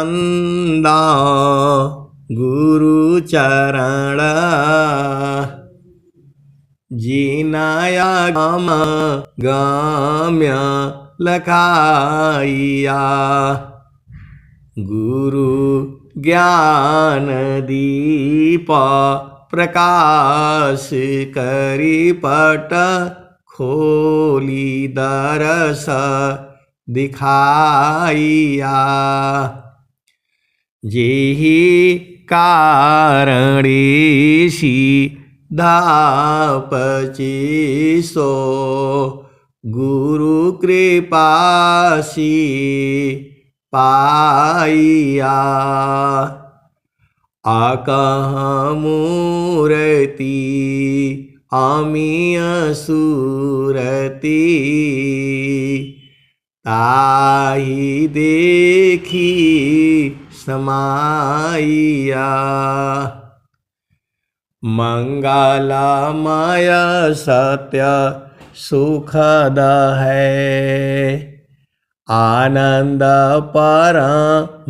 नंदा गुरु चरण जीनाया गाम गाम्य लखाइया गुरु ज्ञान दीप प्रकाश करी पट खोली दरस दिखाइया जेहि कारणेशी धापचिसो गुरु कृपासी पाइया आकह मूर्ति अमीय सुरति ताहि देखी समाइया मंगलमय सत्य सुखद है आनंद परमानंद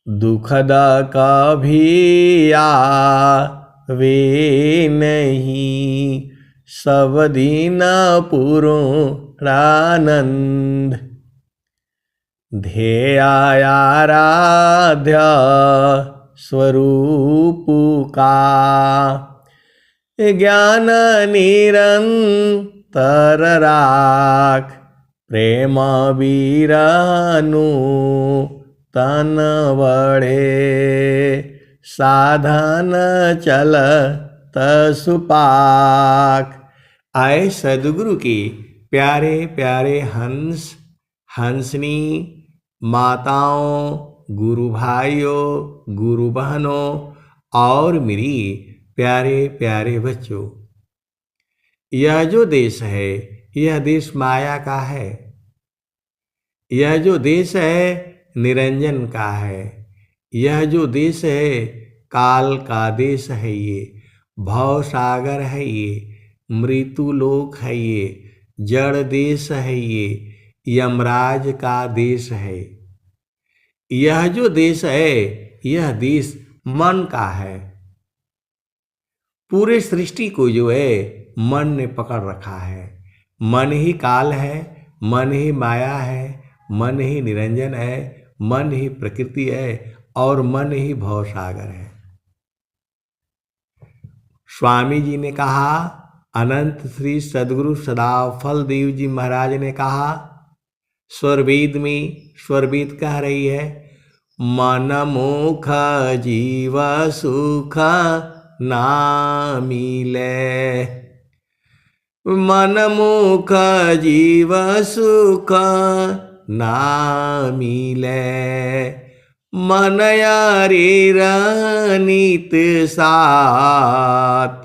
दुखद कभी आवे नहीं सब दिन पूर्णानंद ध्येयाराध्य स्वरूप का ज्ञान निरंतर राख प्रेम वीरनु तन बड़े साधन चल तसुपाक। आए सदगुरु के प्यारे प्यारे हंस हंसनी माताओं गुरु भाइयों गुरु बहनों और मेरी प्यारे प्यारे बच्चों, यह जो देश है यह देश माया का है। यह जो देश है निरंजन का है। यह जो देश है काल का देश है। ये भव सागर है। ये मृत्यु लोक है। ये जड़ देश है। ये यमराज का देश है। यह जो देश है यह देश मन का है। पूरे सृष्टि को जो है मन ने पकड़ रखा है। मन ही काल है, मन ही माया है, मन ही निरंजन है, मन ही प्रकृति है और मन ही भवसागर है। स्वामी जी ने कहा, अनंत श्री सद्गुरु सदाफल देव जी महाराज ने कहा, स्वरवेद में स्वरवेद कह रही है, मन मुख जीव सुख ना मिले। मन मुख जीव सुख ना मिले। मन यारे नित साथ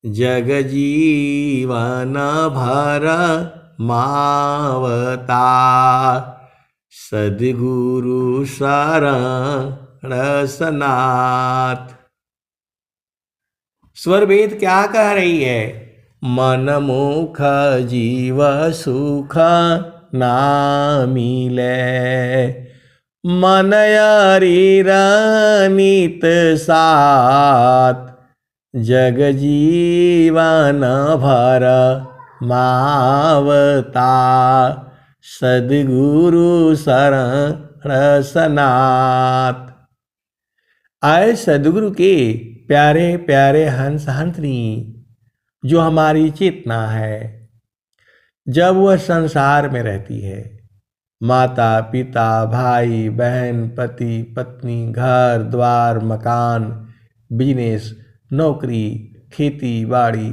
जग जीवन भर मावता। सद्गुरु शरण सनाथ। स्वरवेद क्या कह रही है? मन मुख जीव सुख ना मिले। मन शरीर नित साथ जग जीवन भर मावता। सद्गुरु शरण सनाथ। आए सद्गुरु के प्यारे प्यारे हंस हंसनी, जो हमारी चेतना है, जब वह संसार में रहती है, माता पिता भाई बहन पति पत्नी घर द्वार मकान बिजनेस नौकरी खेती बाड़ी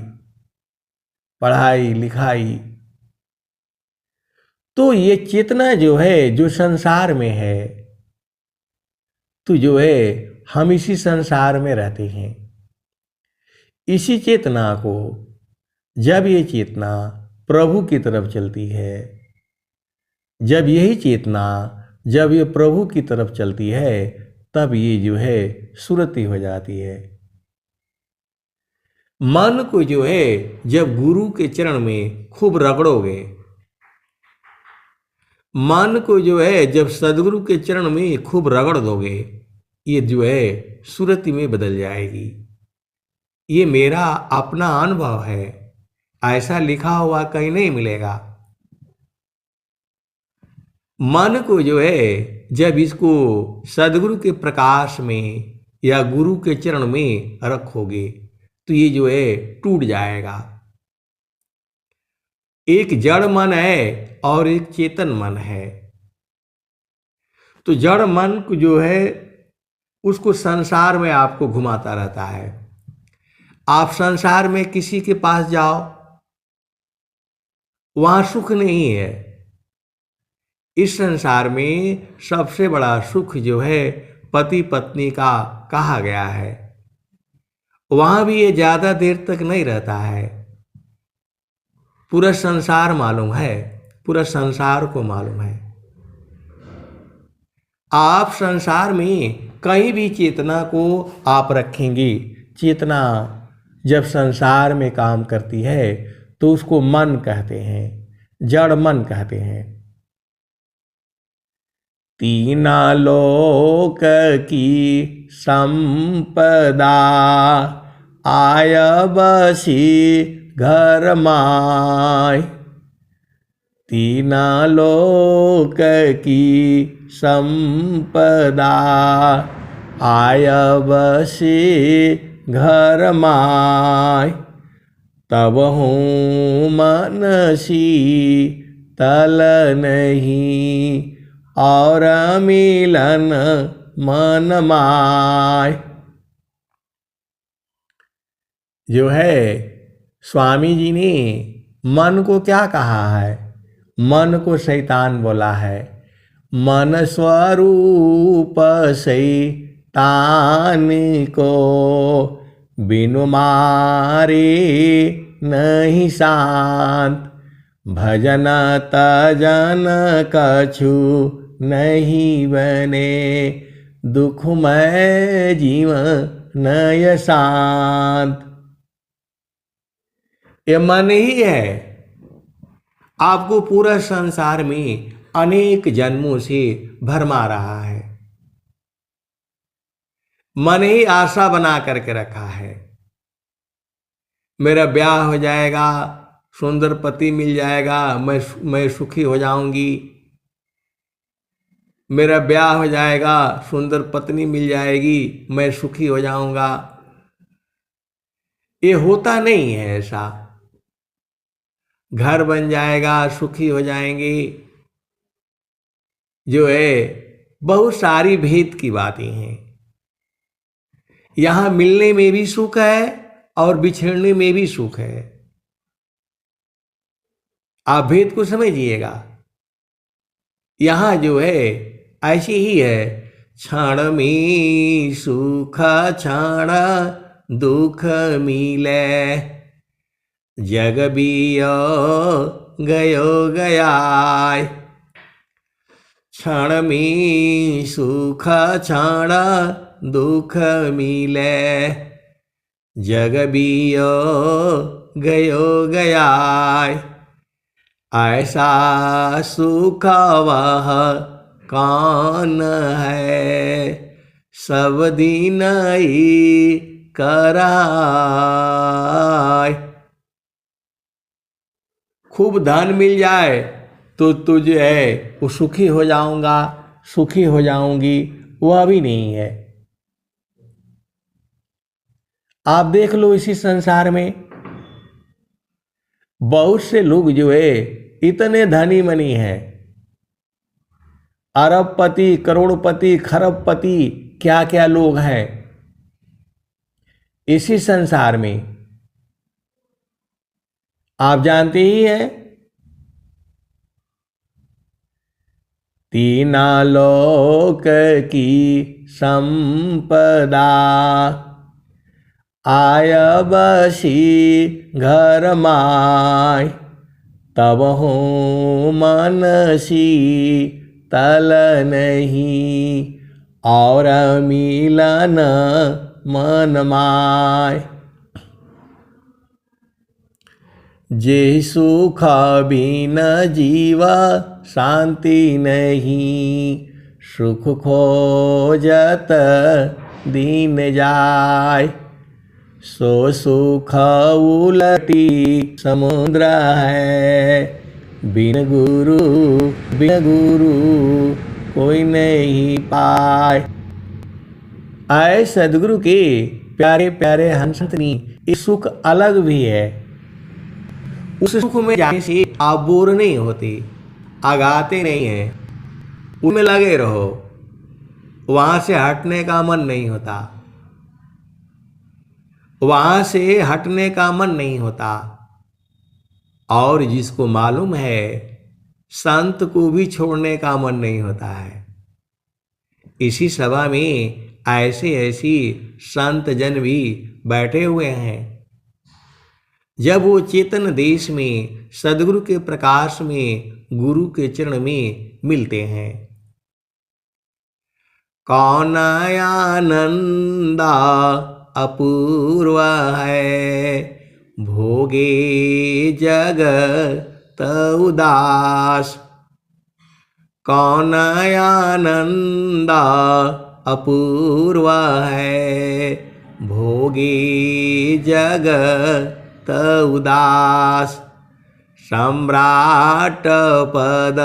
पढ़ाई लिखाई, तो ये चेतना जो है जो संसार में है, तो जो है हम इसी संसार में रहते हैं। इसी चेतना को जब ये चेतना प्रभु की तरफ चलती है, जब यही चेतना जब ये प्रभु की तरफ चलती है, तब ये जो है सुरति हो जाती है। मन को जो है जब गुरु के चरण में खूब रगड़ोगे, मन को जो है जब सदगुरु के चरण में खूब रगड़ दोगे, ये जो है सुरति में बदल जाएगी। ये मेरा अपना अनुभव है, ऐसा लिखा हुआ कहीं नहीं मिलेगा। मन को जो है जब इसको सदगुरु के प्रकाश में या गुरु के चरण में रखोगे तो ये जो है टूट जाएगा। एक जड़ मन है और एक चेतन मन है। तो जड़ मन को जो है उसको संसार में आपको घुमाता रहता है। आप संसार में किसी के पास जाओ, वहां सुख नहीं है। इस संसार में सबसे बड़ा सुख जो है पति पत्नी का कहा गया है। वहां भी ये ज्यादा देर तक नहीं रहता है। पूरा संसार मालूम है, पूरा संसार को मालूम है। आप संसार में कहीं भी चेतना को आप रखेंगे, चेतना जब संसार में काम करती है तो उसको मन कहते हैं, जड़ मन कहते हैं। तीना लोक की संपदा आय बसी घर माय। तीना लोक की संपदा आय बसी घर माय। तब हूँ मनसी तल नहीं और मिलन मन माय। जो है स्वामी जी ने मन को क्या कहा है? मन को शैतान बोला है। मन स्वरूप शैतान को बिनु मारे नहीं शांत। भजन तजन कछु नहीं बने दुखमय जीवन नय शांत। ये मन ही है आपको पूरा संसार में अनेक जन्मों से भरमा रहा है। मन ही आशा बना करके रखा है, मेरा ब्याह हो जाएगा, सुंदर पति मिल जाएगा, मैं सुखी हो जाऊंगी। मेरा ब्याह हो जाएगा, सुंदर पत्नी मिल जाएगी, मैं सुखी हो जाऊंगा। ये होता नहीं है ऐसा। घर बन जाएगा, सुखी हो जाएंगे, जो है बहुत सारी भेद की बातें हैं। यहां मिलने में भी सुख है और बिछड़ने में भी सुख है। आप भेद को समझिएगा। यहां जो है ऐसी ही है, क्षण में सुख क्षण दुख मिले। जग बियो गयो गयाय। क्षण में सुख क्षण दुख मिले। जग बियो गयो गयाय। ऐसा सुख वह कौन है, सब दिन ही कराय। खूब धन मिल जाए तो तुझ है वो सुखी हो जाऊंगा, सुखी हो जाऊंगी, वह भी नहीं है। आप देख लो इसी संसार में बहुत से लोग जो है इतने धनी मनी हैं, अरबपति, करोड़पति, खरबपति, क्या क्या लोग हैं इसी संसार में। आप जानते ही हैं, तीना लोक की संपदा आय बसी घर माय। तब हूँ मनसी तल नहीं और मिलन मन माय। जे सुख बिन जीवा शांति नहीं, सुख खोजत दीन जाय। सो सुख उलटी समुद्र है, बिन गुरु कोई नहीं पाए। आए सदगुरु के प्यारे प्यारे हंसनी, ये सुख अलग भी है। उस सुख में जाने से आप बोर नहीं होते, आगाते नहीं हैं, उनमें लगे रहो, वहां से हटने का मन नहीं होता, वहां से हटने का मन नहीं होता। और जिसको मालूम है संत को भी छोड़ने का मन नहीं होता है। इसी सभा में ऐसे ऐसी संत जन भी बैठे हुए हैं। जब वो चेतन देश में सदगुरु के प्रकाश में गुरु के चरण में मिलते हैं, कौन आनंदा अपूर्व है, भोगे जगत उदास। कौन आनंदा अपूर्व है, भोगे जगत उदास। सम्राट पद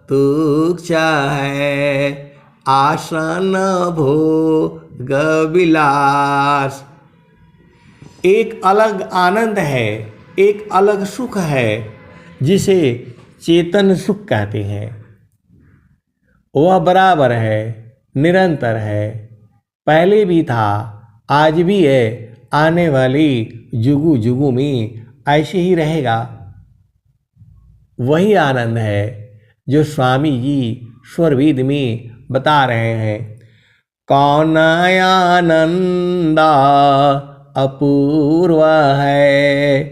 तुच्छ है, आसन भोग विलास। एक अलग आनंद है, एक अलग सुख है, जिसे चेतन सुख कहते हैं। वह बराबर है, निरंतर है, पहले भी था, आज भी है, आने वाली जुगु जुगु में ऐसे ही रहेगा। वही आनंद है जो स्वामी जी स्वरवेद में बता रहे हैं। कौन आनंदा अपूर्व है,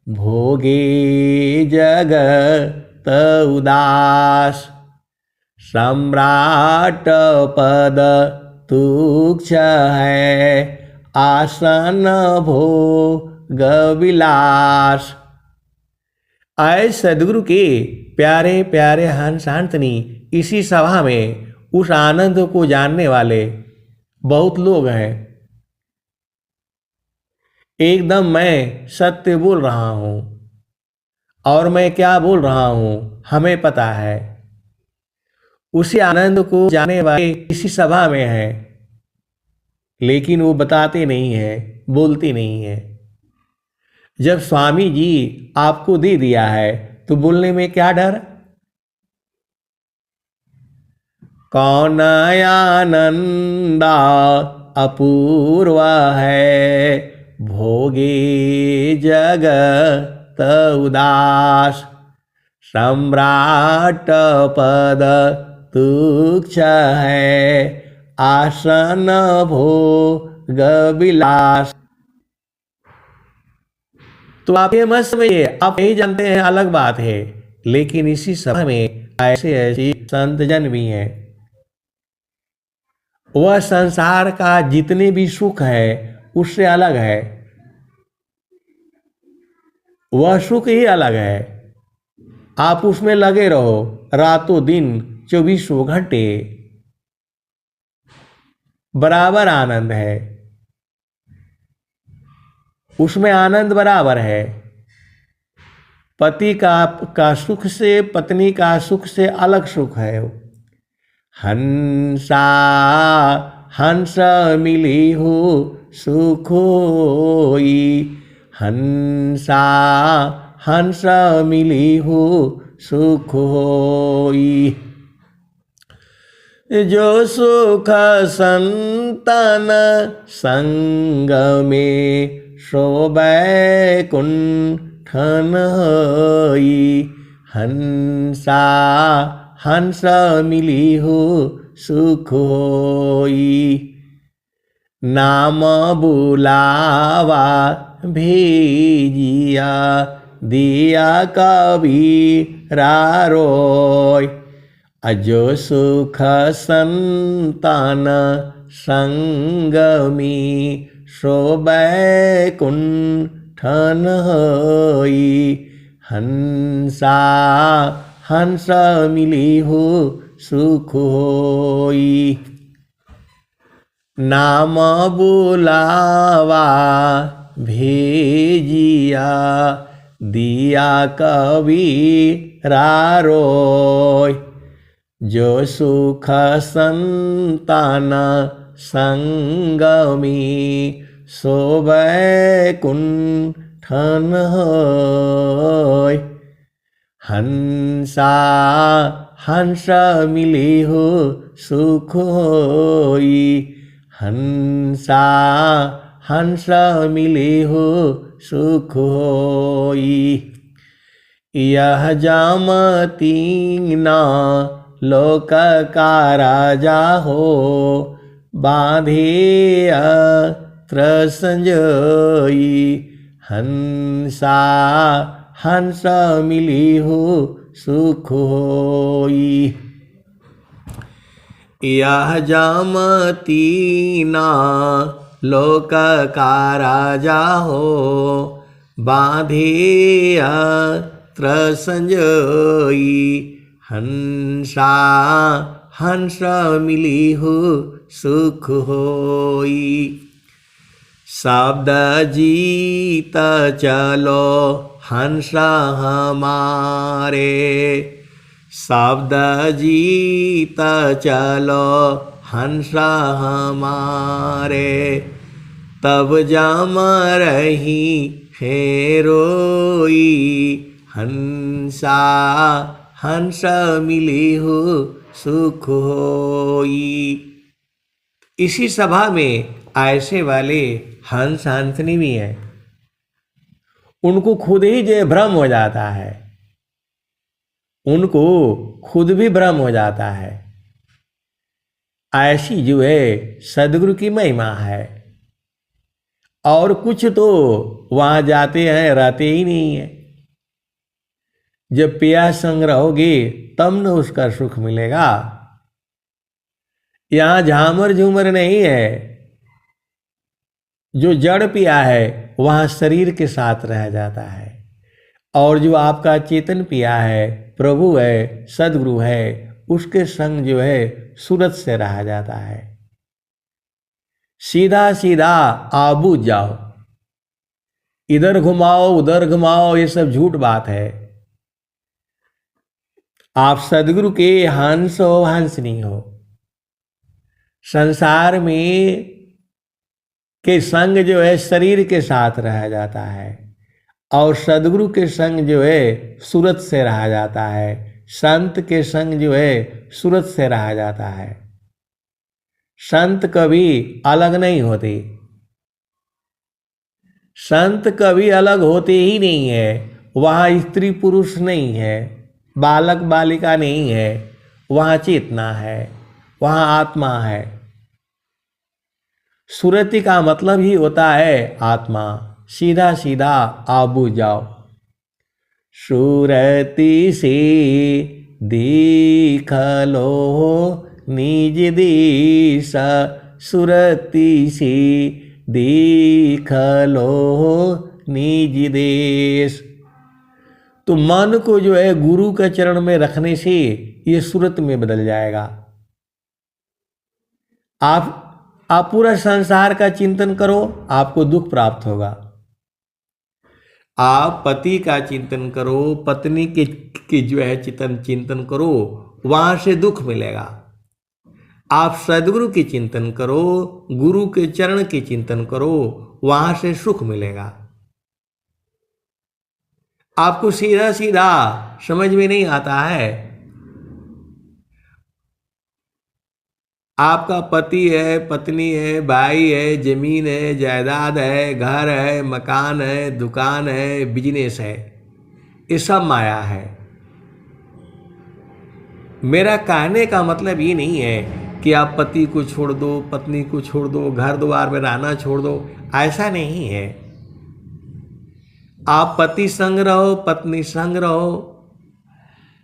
भोगे जगत उदास। सम्राट पद तुच्छ है, आसन भोग विलास। आए सदगुरु के प्यारे प्यारे हंस हंसनी, इसी सभा में उस आनंद को जानने वाले बहुत लोग हैं। एकदम मैं सत्य बोल रहा हूँ, और मैं क्या बोल रहा हूँ हमें पता है। उसी आनंद को जानने वाले इसी सभा में हैं, लेकिन वो बताते नहीं हैं, बोलते नहीं हैं। जब स्वामी जी आपको दे दिया है तो बोलने में क्या डर। कौन आनंदा अपूर्व है, भोगे जगत उदास। सम्राट पद तुच्छ है, आसन भोग विलास। तो आप ये मत समझिए, आप नहीं जानते हैं अलग बात है, लेकिन इसी सभा में ऐसे ऐसे संत जन भी हैं। वह संसार का जितने भी सुख है उससे अलग है, वह सुख ही अलग है। आप उसमें लगे रहो रातों दिन 24 घंटे, बराबर आनंद है, उसमें आनंद बराबर है। पति का सुख से, पत्नी का सुख से अलग सुख है। हंसा हंस मिली हो सुख होई, हंसा हंस मिली हो सुख होई। जो सुख संतन संग में, सो बैकुंठन होई। हंसा हंस मिली हो सुख होई। नाम बुलावा भेजिया, दिया कबीरा रोय। अजो सुख संतान संगमी, सो बैकुंठन होई। हंसा हंस मिली हो सुख होई। नाम बुलावा भेजिया दिया कबीरा रोय। जो सुख संतान संगमी सो बैकुंठन होय। हंसा हंस मिली हो सुख होई। हंसा हंस मिली हो सुख होई। यह जामतीना लोक का राजा हो बांधे अत्र संजोई। हंसा हंस मिली हो सुख होई। यह जामतीना लोक का राजा हो बांधे अत्र संजोई। हंसा हंस मिली हो सुख होई। शब्द जीत चलो हंस हमारे। शब्द जीत चलो हंस हमारे। तब जाम रही है रोई। हंसा हंस मिली हो सुख होई। इसी सभा में ऐसे वाले हंस हंसनी भी हैं। उनको खुद ही जो भ्रम हो जाता है, उनको खुद भी भ्रम हो जाता है। ऐसी जो है सदगुरु की महिमा है। और कुछ तो वहां जाते हैं रहते ही नहीं है। जब पिया संग रहोगे तब न उसका सुख मिलेगा। यहां झामर झूमर नहीं है। जो जड़ पिया है वहां शरीर के साथ रह जाता है। और जो आपका चेतन पिया है, प्रभु है, सदगुरु है, उसके संग जो है सूरत से रहा जाता है। सीधा सीधा आबू जाओ, इधर घुमाओ उधर घुमाओ, ये सब झूठ बात है। आप सदगुरु के हंस हो हंसनी हो। संसार में के संग जो है शरीर के साथ रहा जाता है, और सदगुरु के संग जो है सूरत से रहा जाता है। संत के संग जो है सूरत से रहा जाता है। संत कभी अलग नहीं होते। संत कभी अलग होते ही नहीं है। वहाँ स्त्री पुरुष नहीं है, बालक बालिका नहीं है। वहाँ चेतना है, वहाँ आत्मा है। सुरति का मतलब ही होता है आत्मा। सीधा सीधा आबू जाओ। सुरति से देख लो निज देश। सुरति से देख लो निज देश। तो मन को जो है गुरु के चरण में रखने से ये सूरत में बदल जाएगा। आप पूरा संसार का चिंतन करो, आपको दुख प्राप्त होगा। आप पति का चिंतन करो, पत्नी के जो है चिंतन करो, वहां से दुख मिलेगा। आप सदगुरु की चिंतन करो, गुरु के चरण की चिंतन करो, वहां से सुख मिलेगा। आपको सीधा सीधा समझ में नहीं आता है। आपका पति है, पत्नी है, भाई है, जमीन है, जायदाद है, घर है, मकान है, दुकान है, बिजनेस है, ये सब माया है। मेरा कहने का मतलब ये नहीं है कि आप पति को छोड़ दो, पत्नी को छोड़ दो, घर द्वार में रहना छोड़ दो, ऐसा नहीं है। आप पति संग रहो, पत्नी संग रहो,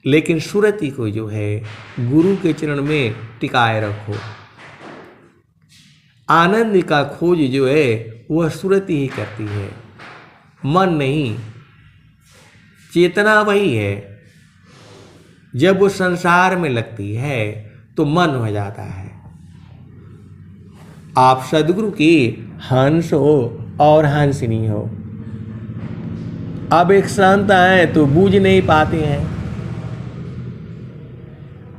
लेकिन सुरति को जो है गुरु के चरण में टिकाए रखो। आनंद का खोज जो है वह सुरति ही करती है, मन नहीं। चेतना वही है। जब वो संसार में लगती है तो मन हो जाता है। आप सदगुरु की हंस हो और हंसनी हो। अब एक संत आए तो बूझ नहीं पाते हैं।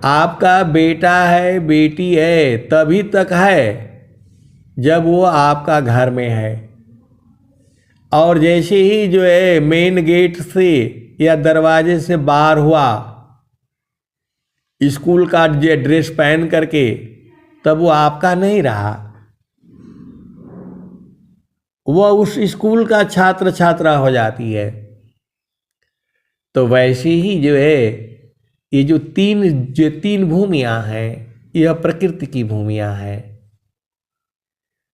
आपका बेटा है बेटी है तभी तक है जब वो आपका घर में है, और जैसे ही जो है मेन गेट से या दरवाजे से बाहर हुआ स्कूल का ड्रेस पहन करके, तब वो आपका नहीं रहा, वह उस स्कूल का छात्र छात्रा हो जाती है। तो वैसे ही जो है ये जो तीन भूमियां हैं, यह प्रकृति की भूमियां हैं।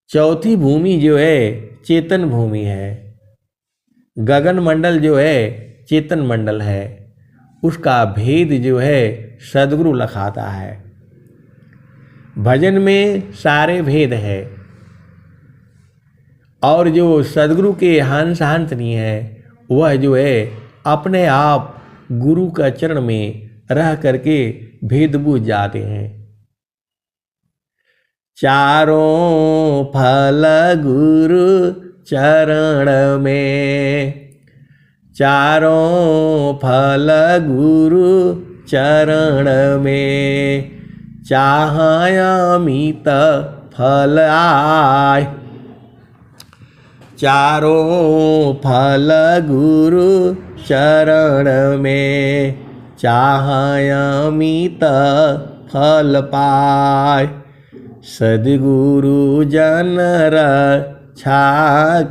चौथी भूमि जो है चेतन भूमि है। गगन मंडल जो है चेतन मंडल है, उसका भेद जो है सदगुरु लखाता है। भजन में सारे भेद है, और जो सदगुरु के हंस हंसनी है वह जो है अपने आप गुरु का चरण में रह करके भेद बूझ जाते हैं। चारों फल गुरु चरण में, चारों फल गुरु चरण में, चाहय अमित फल आय। चारों फल गुरु चरण में, चाहय अमित फल पाय। सद्गुरु जन रक्षा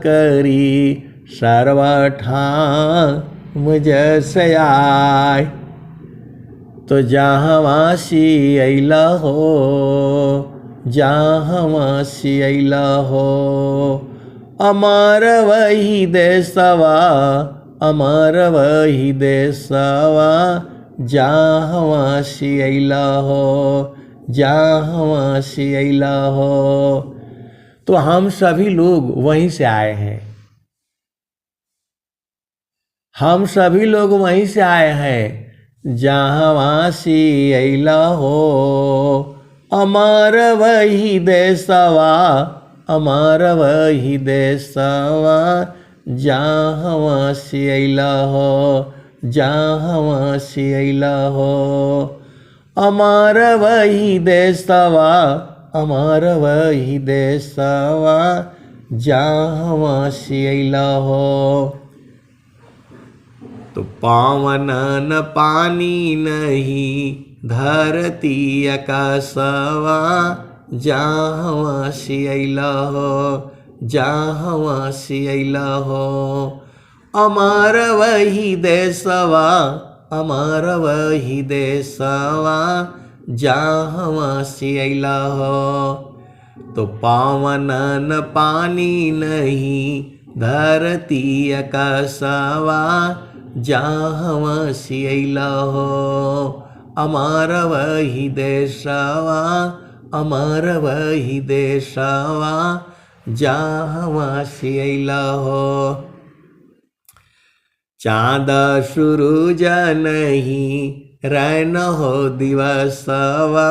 करी सर्वठाम जस आय। तो जहाँ से अइला हो, जहाँ से अइला हो, अमर वही देशवा, अमर वही देशवा, जहाँ से अइला हो, जहाँ से अइला हो। तो हम सभी लोग वहीं से आए हैं, हम सभी लोग वहीं से आए हैं, जहाँ से अइला हो, अमर वही देशवा, अमर वही देशवा, जहाँ से अइला हो, जहाँ से अइला हो। अमर वही देशवा, अमर वही देशवा, जहाँ से अइला हो। तो पावन न पानी नहीं धरती आकाशवा, जहाँ से अइला हो, जहाँ से अइला हो। अमर वही देशवा, अमर वही देशवा, जहाँ से अइला हो। तो पावन न पानी नहीं धरती आकाशवा, जहाँ से अइला हो। अमर वही देशवा, अमर वही देशवा, जहाँ से अइला हो। चाँद सूरज नहीं रैन हो दिवसवा,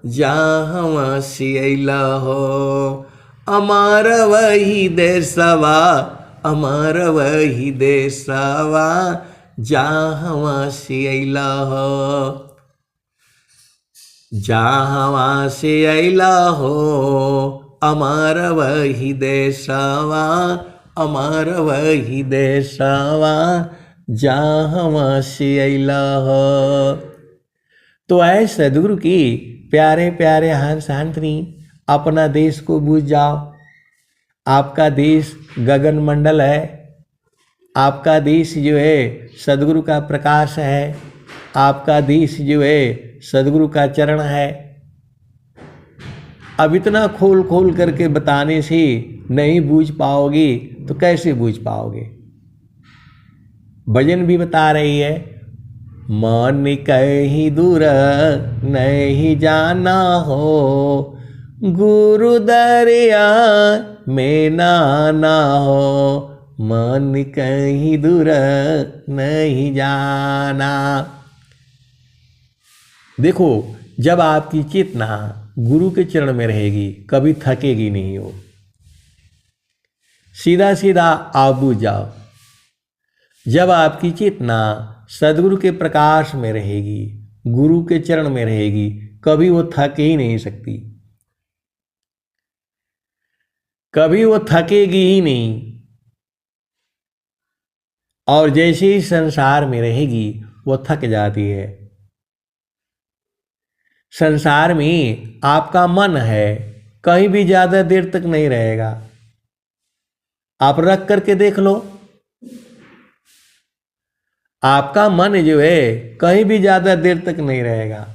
जहाँ से अइला हो। अमर वही देशवा, अमर वही देशवा, जहाँ से अइला हो। जहाँ से अइला हो, अमर वही देशवा, अमर वही देशवा, जहाँ से अइला हो। तो ऐ सद्गुरु की प्यारे प्यारे हंस हंसनी, अपना देश को बूझ जाओ। आपका देश गगन मंडल है, आपका देश जो है सद्गुरु का प्रकाश है, आपका देश जो है सद्गुरु का चरण है। अब इतना खोल खोल करके बताने से नहीं बूझ पाओगे तो कैसे बूझ पाओगे। भजन भी बता रही है, मन कहीं दूर नहीं जाना हो, गुरु दरिया में नाना हो। मन कहीं दूर नहीं जाना। देखो, जब आपकी चेतना गुरु के चरण में रहेगी कभी थकेगी नहीं हो। सीधा सीधा आप बुझ जाओ। जब आपकी चेतना सदगुरु के प्रकाश में रहेगी, गुरु के चरण में रहेगी, कभी वो थक ही नहीं सकती, कभी वो थकेगी ही नहीं। और जैसे ही संसार में रहेगी वो थक जाती है। संसार में आपका मन है, कहीं भी ज़्यादा देर तक नहीं रहेगा। आप रख करके देख लो, आपका मन जो है कहीं भी ज़्यादा देर तक नहीं रहेगा।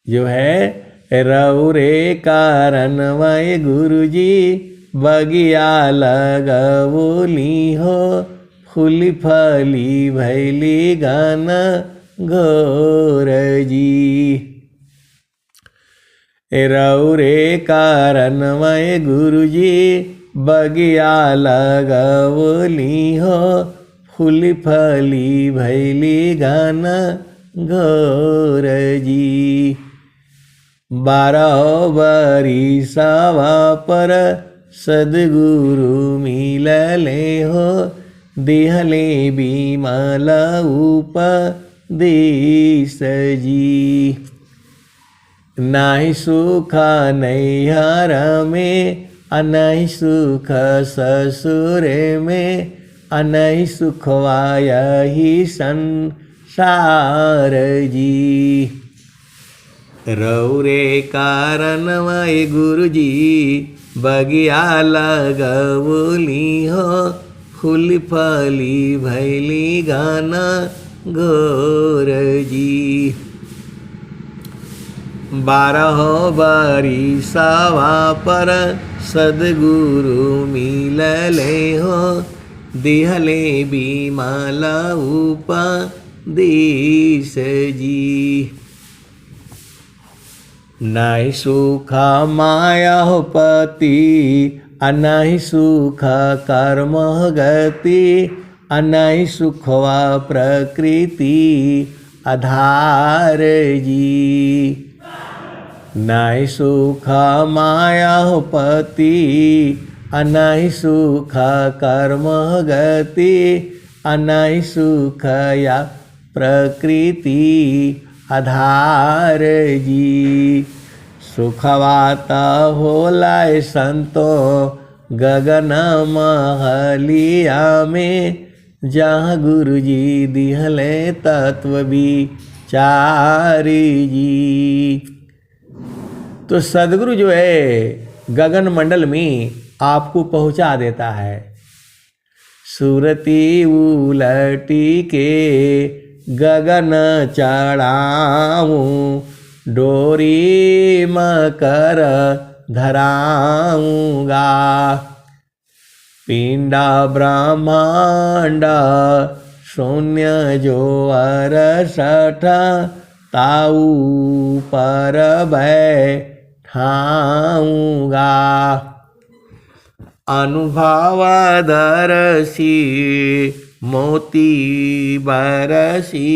जो है रऊ रे कारण वह गुरु जी बगिया लगवली हो, फूली फली भैली गाना घोर जी। रऊ रे कारण वह गुरु जी बगिया लगवली हो, फूली फली भैली गाना घोर जी। 12 बरिसवा पर सदगुरु मिलले हो, देहले बिमल उपदेश जी। नाही सुख नैहर में, अनहि सुख ससुर में, अनहि सुखवा यही संसार जी। रऊ रे कारण वह गुरु जी बगिया लगवली हो, फूली फली भैली गाना घोर जी। 12 बरिसवा पर सदगुरु मिलले हो, देहले बिमल उपदेश जी। नहीं सुख माया हो पति, अनहि सुख कर्म गति, अनहि सुखवा प्रकृति आधार जी। नहीं सुख माया हो पति, अनहि सुख कर्म गति, अनहि सुख या प्रकृति आधार जी। सुखवाता होला संतो गगन महलिया में, जहाँ गुरु जी दिहले तत्व विचार जी। तो सदगुरु जो है गगन मंडल में आपको पहुंचा देता है। सुरती उलटी के गगन चढ़ाऊं, डोरी मकर धराऊंगा। पिंडा ब्रह्मांड शून्य जो 68, ताऊ पर बैठाऊंगा। अनुभवदर्शी मोती बरसी,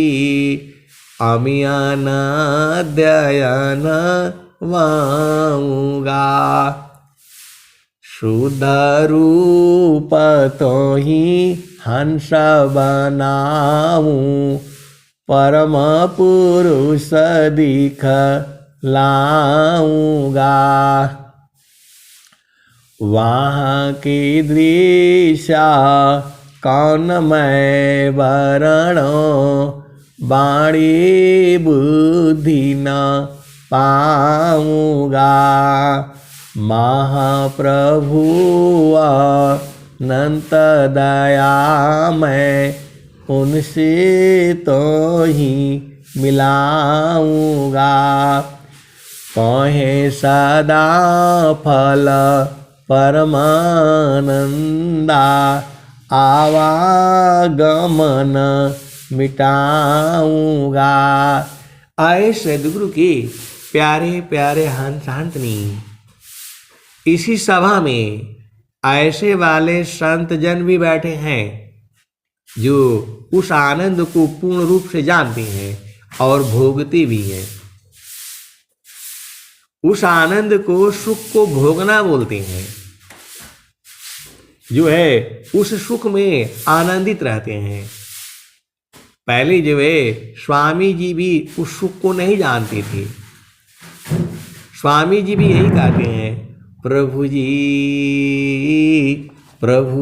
अमियान अध्ययन वाऊंगा। शुद्ध रूप तो ही हंस बनाऊं, परम पुरुष दिख लाऊंगा। वहाँ की दृश्य कौन मैं वरणो, बाणी बुद्धि न पाऊंगा। महाप्रभु अनंत दया मैं उनसे तो ही मिलाऊंगा। कहे सदा फल परमानंदा, आवागमन मिटाऊंगा। आए सदगुरु के प्यारे प्यारे हंस हंसनी, इसी सभा में ऐसे वाले संत जन भी बैठे हैं जो उस आनंद को पूर्ण रूप से जानते हैं और भोगते भी हैं। उस आनंद को, सुख को भोगना बोलते हैं। जो है उस सुख में आनंदित रहते हैं। पहले जो है स्वामी जी भी उस सुख को नहीं जानते थे। स्वामी जी भी यही कहते हैं, प्रभु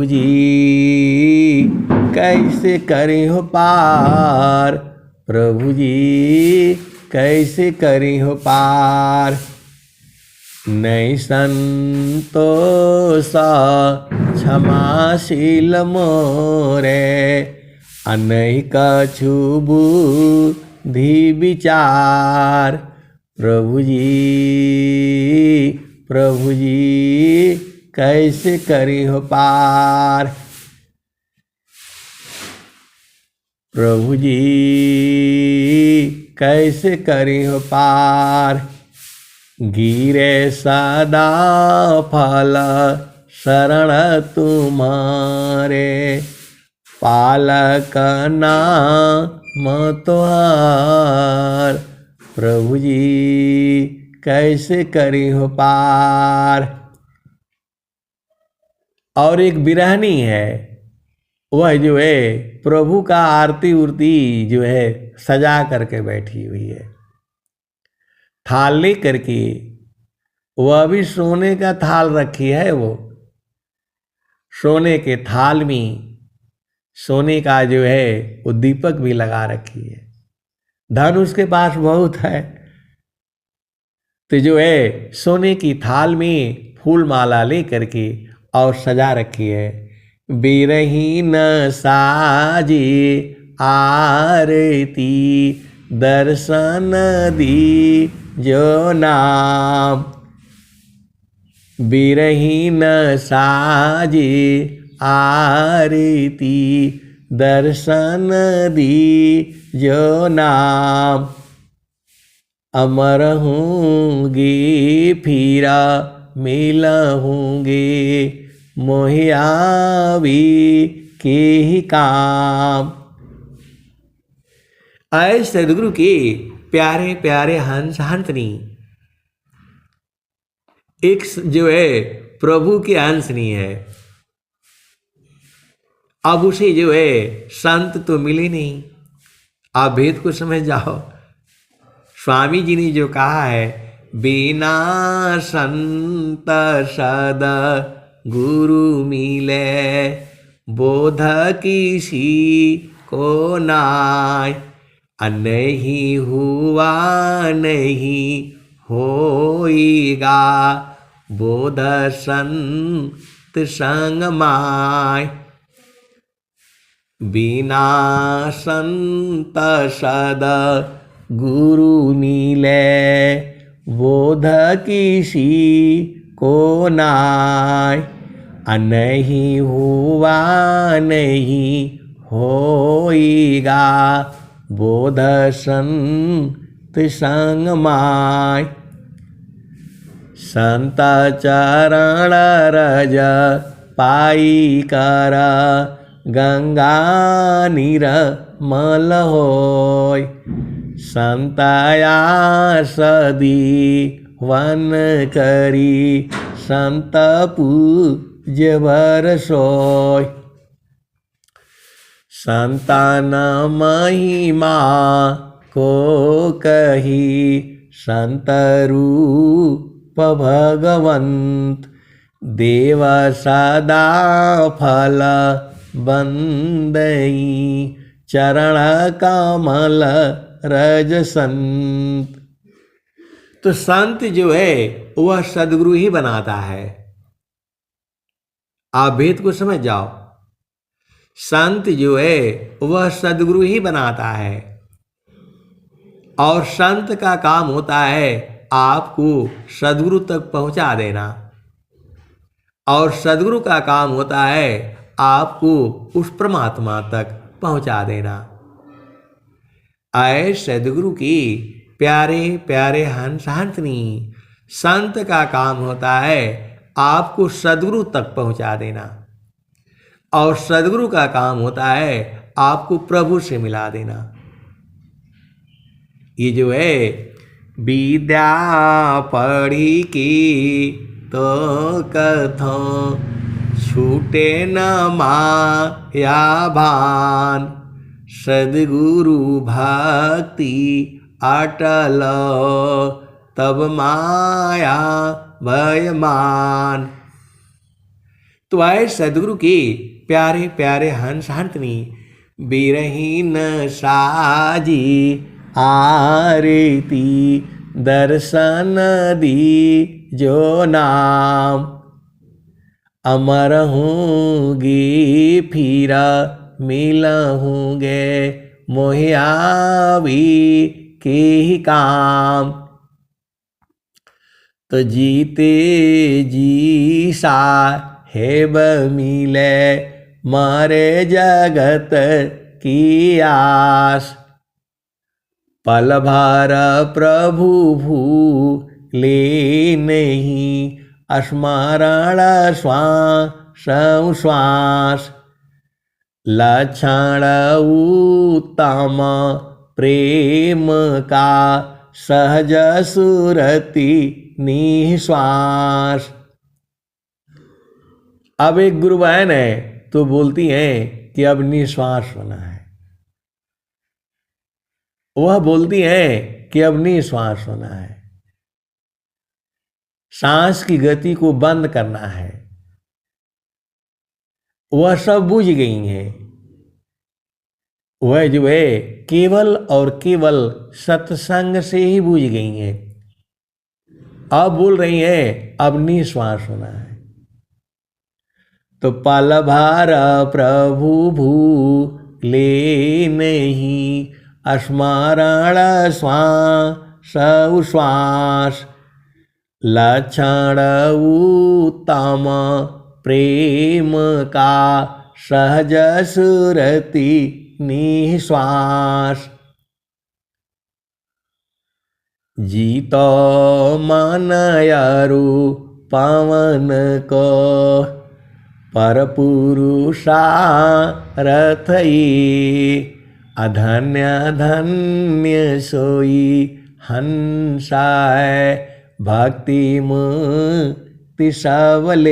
जी कैसे करें हो पार, प्रभु जी कैसे करें हो पार। नहीं संतोष क्षमाशील मोरे, नहीं कछु बुद्धि विचार। प्रभु जी कैसे करें हो पार, प्रभु जी कैसे करें हो पार। गिरे सदा फल शरण तुम्हारे, पालक नाम तुम्हार। प्रभु जी कैसे करें हो पार। और एक बिरहनी है, वह जो है प्रभु का आरती उरती जो है सजा करके बैठी हुई है, थाल ले करके। वह भी सोने का थाल रखी है। वो सोने के थाल में सोने का जो है वो दीपक भी लगा रखी है। धन उसके पास बहुत है, तो जो है सोने की थाल में फूल माला ले करके और सजा रखी है। बिरहीन साजे आरती, दर्शन दी जो नाम। बिरहीन साजे आरती, दर्शन दी जो नाम। अमर होंगे फिरा मिल होंगे, मोहियावी के ही काम। आए सदगुरु के प्यारे प्यारे हंस हंसनी, एक जो है प्रभु के हंसनी है। अब उसे जो है संत तो मिले नहीं। आप भेद को समझ जाओ। स्वामी जी ने जो कहा है, बिना संत सद गुरु मिले, बोध किसी को नाय। नहीं हुआ नहीं होएगा, बोध संत संग माय। बिना संत सद गुरु मिले, बोध किसी को नाय। नहीं हुआ नहीं होएगा, बोध संत संग माय। संत चरण रज पाई कर, गंगा निर्मल होय। संतया सदी वन करी, संत पूज्य वर सोय। संतान महिमा को कही, संत रूप भगवंत। देव सदा फल बंदई, चरण कमल रज संत। तो संत जो है वह सदगुरु ही बनाता है। आप भेद को समझ जाओ। संत जो है वह सदगुरु ही बनाता है। और संत का काम होता है आपको सदगुरु तक पहुंचा देना। और सदगुरु का काम होता है आपको उस परमात्मा तक पहुंचा देना। आए सदगुरु की प्यारे प्यारे हंस हंसनी, संत का काम होता है आपको सदगुरु तक पहुंचा देना। और सदगुरु का काम होता है आपको प्रभु से मिला देना। ये जो है विद्या पढ़ी की तो कथों छूटे न माया भान, सद्गुरु भक्ति अटल तब माया भयमान। तो आए सद्गुरु के प्यारे प्यारे हंस हंसनी बिरहीन साजी आरती दर्शन दी जो नाम, अमर होंगे फिरा मिलूंगे मोहियावी के ही काम। तो जीते जी साहेब मिले मारे जगत की आस, पल भर प्रभु भूले नहीं स्मरण श्वास श्वास। लक्षण उत्तम प्रेम का सहज सुरति निश्वास। अब एक गुरु बहन है तो बोलती हैं कि अब निश्वास होना है, वह बोलती हैं कि अब निश्वास होना है, सांस की गति को बंद करना है। वह सब बुझ गई हैं, वह जो है केवल और केवल सत्संग से ही बुझ गई हैं। अब बोल रही हैं अब निश्वास होना है। तो पल भर प्रभु भूले नहीं स्मरण श्वास श्वास। लक्षण उत्तम प्रेम का सहज सुरति निश्वास। जीतो मन यारु पवन को पर पुरुषा रथई, अधन्य धन्य सोई हंसाय भक्ति मुक्ति सबले।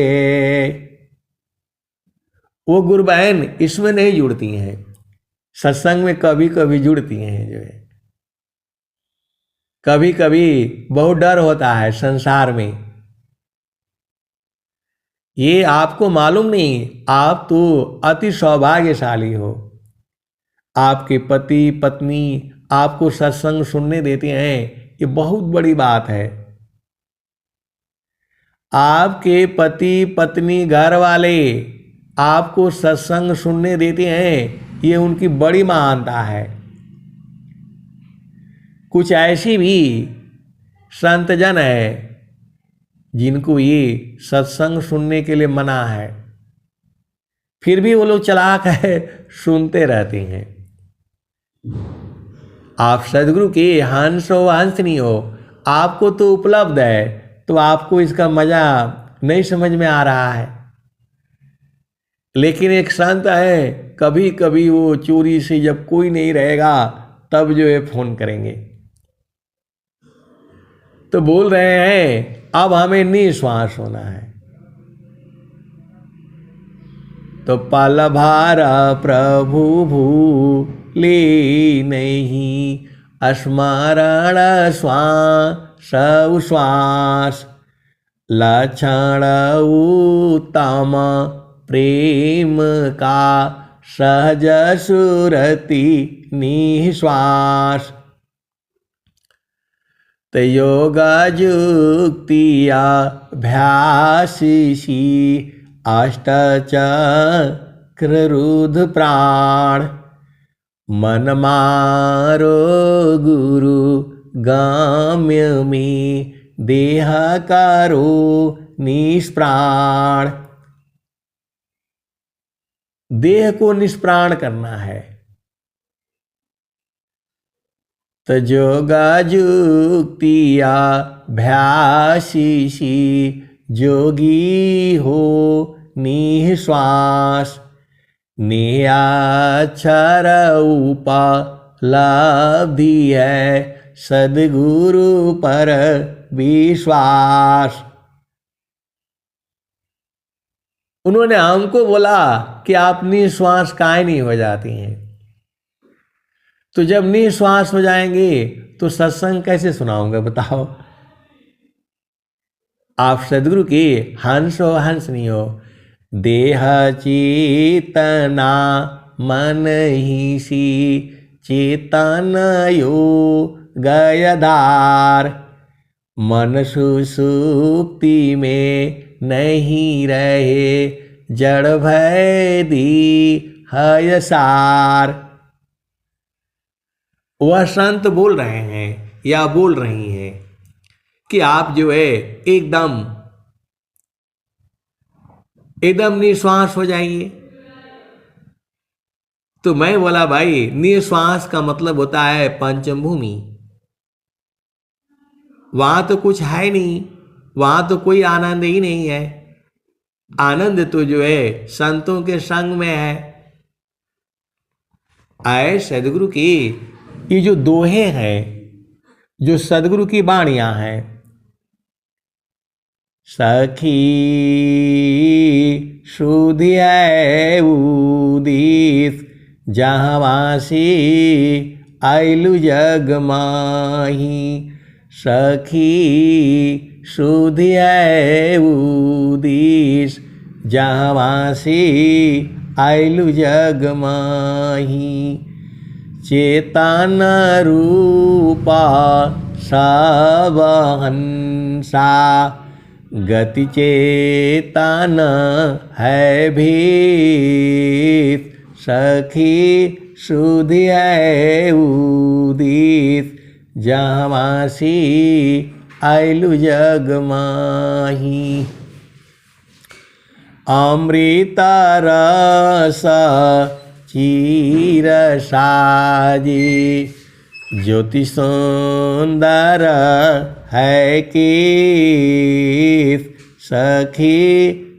वो गुरु बहन इसमें नहीं जुड़ती हैं, सत्संग में कभी कभी जुड़ती हैं। जो है कभी कभी बहुत डर होता है संसार में, ये आपको मालूम नहीं। आप तो अति सौभाग्यशाली हो, आपके पति पत्नी आपको सत्संग सुनने देते हैं, ये बहुत बड़ी बात है। आपके पति पत्नी घर वाले आपको सत्संग सुनने देते हैं, ये उनकी बड़ी महानता है। कुछ ऐसी भी संतजन है जिनको ये सत्संग सुनने के लिए मना है, फिर भी वो लोग चालाक है, सुनते रहते हैं। आप सद्गुरु के हंस हो हंसनी हो, आपको तो उपलब्ध है, तो आपको इसका मजा नहीं समझ में आ रहा है। लेकिन एक संत है, कभी कभी वो चोरी से जब कोई नहीं रहेगा तब जो है फोन करेंगे, तो बोल रहे हैं अब हमें निश्वास होना है। तो पल भार प्रभु भूले नहीं स्मरण श्वास श्वास। लक्षण उत्तम प्रेम का सहज सुरति निश्वास। योगा जुक्तिया भ्यासिषि अष्टचक्र रुद्र प्राण। मन मारो गुरु गाम्य में देह करो निष्प्राण। देह को निष्प्राण करना है। तो योगा जुक्तिया भ्यासिषि जोगी हो निश्वास। निराक्षर उपलब्धि है सद्गुरु पर विश्वास। उन्होंने हमको बोला कि आप निश्वास काहे नहीं हो जाती हैं। तो जब निश्वास हो जाएंगे तो सत्संग कैसे सुनाऊंगा बताओ। आप सदगुरु की हंस हो हंस नहीं हो। देह चेतना मन ही सी चेतन यो गयदार। मन सुसुप्ति में नहीं रहे जड़ भय दी है सार। वह संत बोल रहे हैं या बोल रही हैं कि आप जो है एकदम निश्वास हो जाइए। तो मैं बोला भाई निश्वास का मतलब होता है पंचम भूमि। वहां तो कुछ है नहीं, वहां तो कोई आनंद ही नहीं है। आनंद तो जो है संतों के संग में है। आए सदगुरु की ये जो दोहे हैं, जो सदगुरु की बाणियां हैं, सखी सुधि है उदित जहाँवासी आइलु जग माही। सखी सुधि है उदित जहाँवासी आइलु जग माही। चेतन रूपा सब हंसा गति चेतन है भीत। सखी सुधि है उदित जहाँवासी आइलु जग माही। अमृत रस चीर साजी ज्योति सुंदर है कि सखी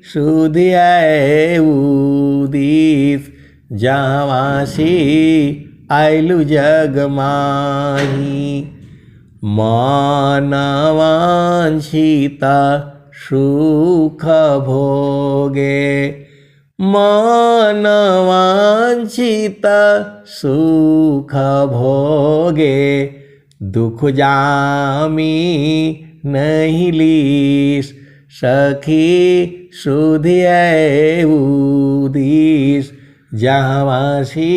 सुधि है उदित जहाँवासी आइलु जग माही। मन वांछित सुख भोगे मन वांछित सुख भोगे दुख जामी नहीं लीस। सखी सुधि है उदित जहाँवासी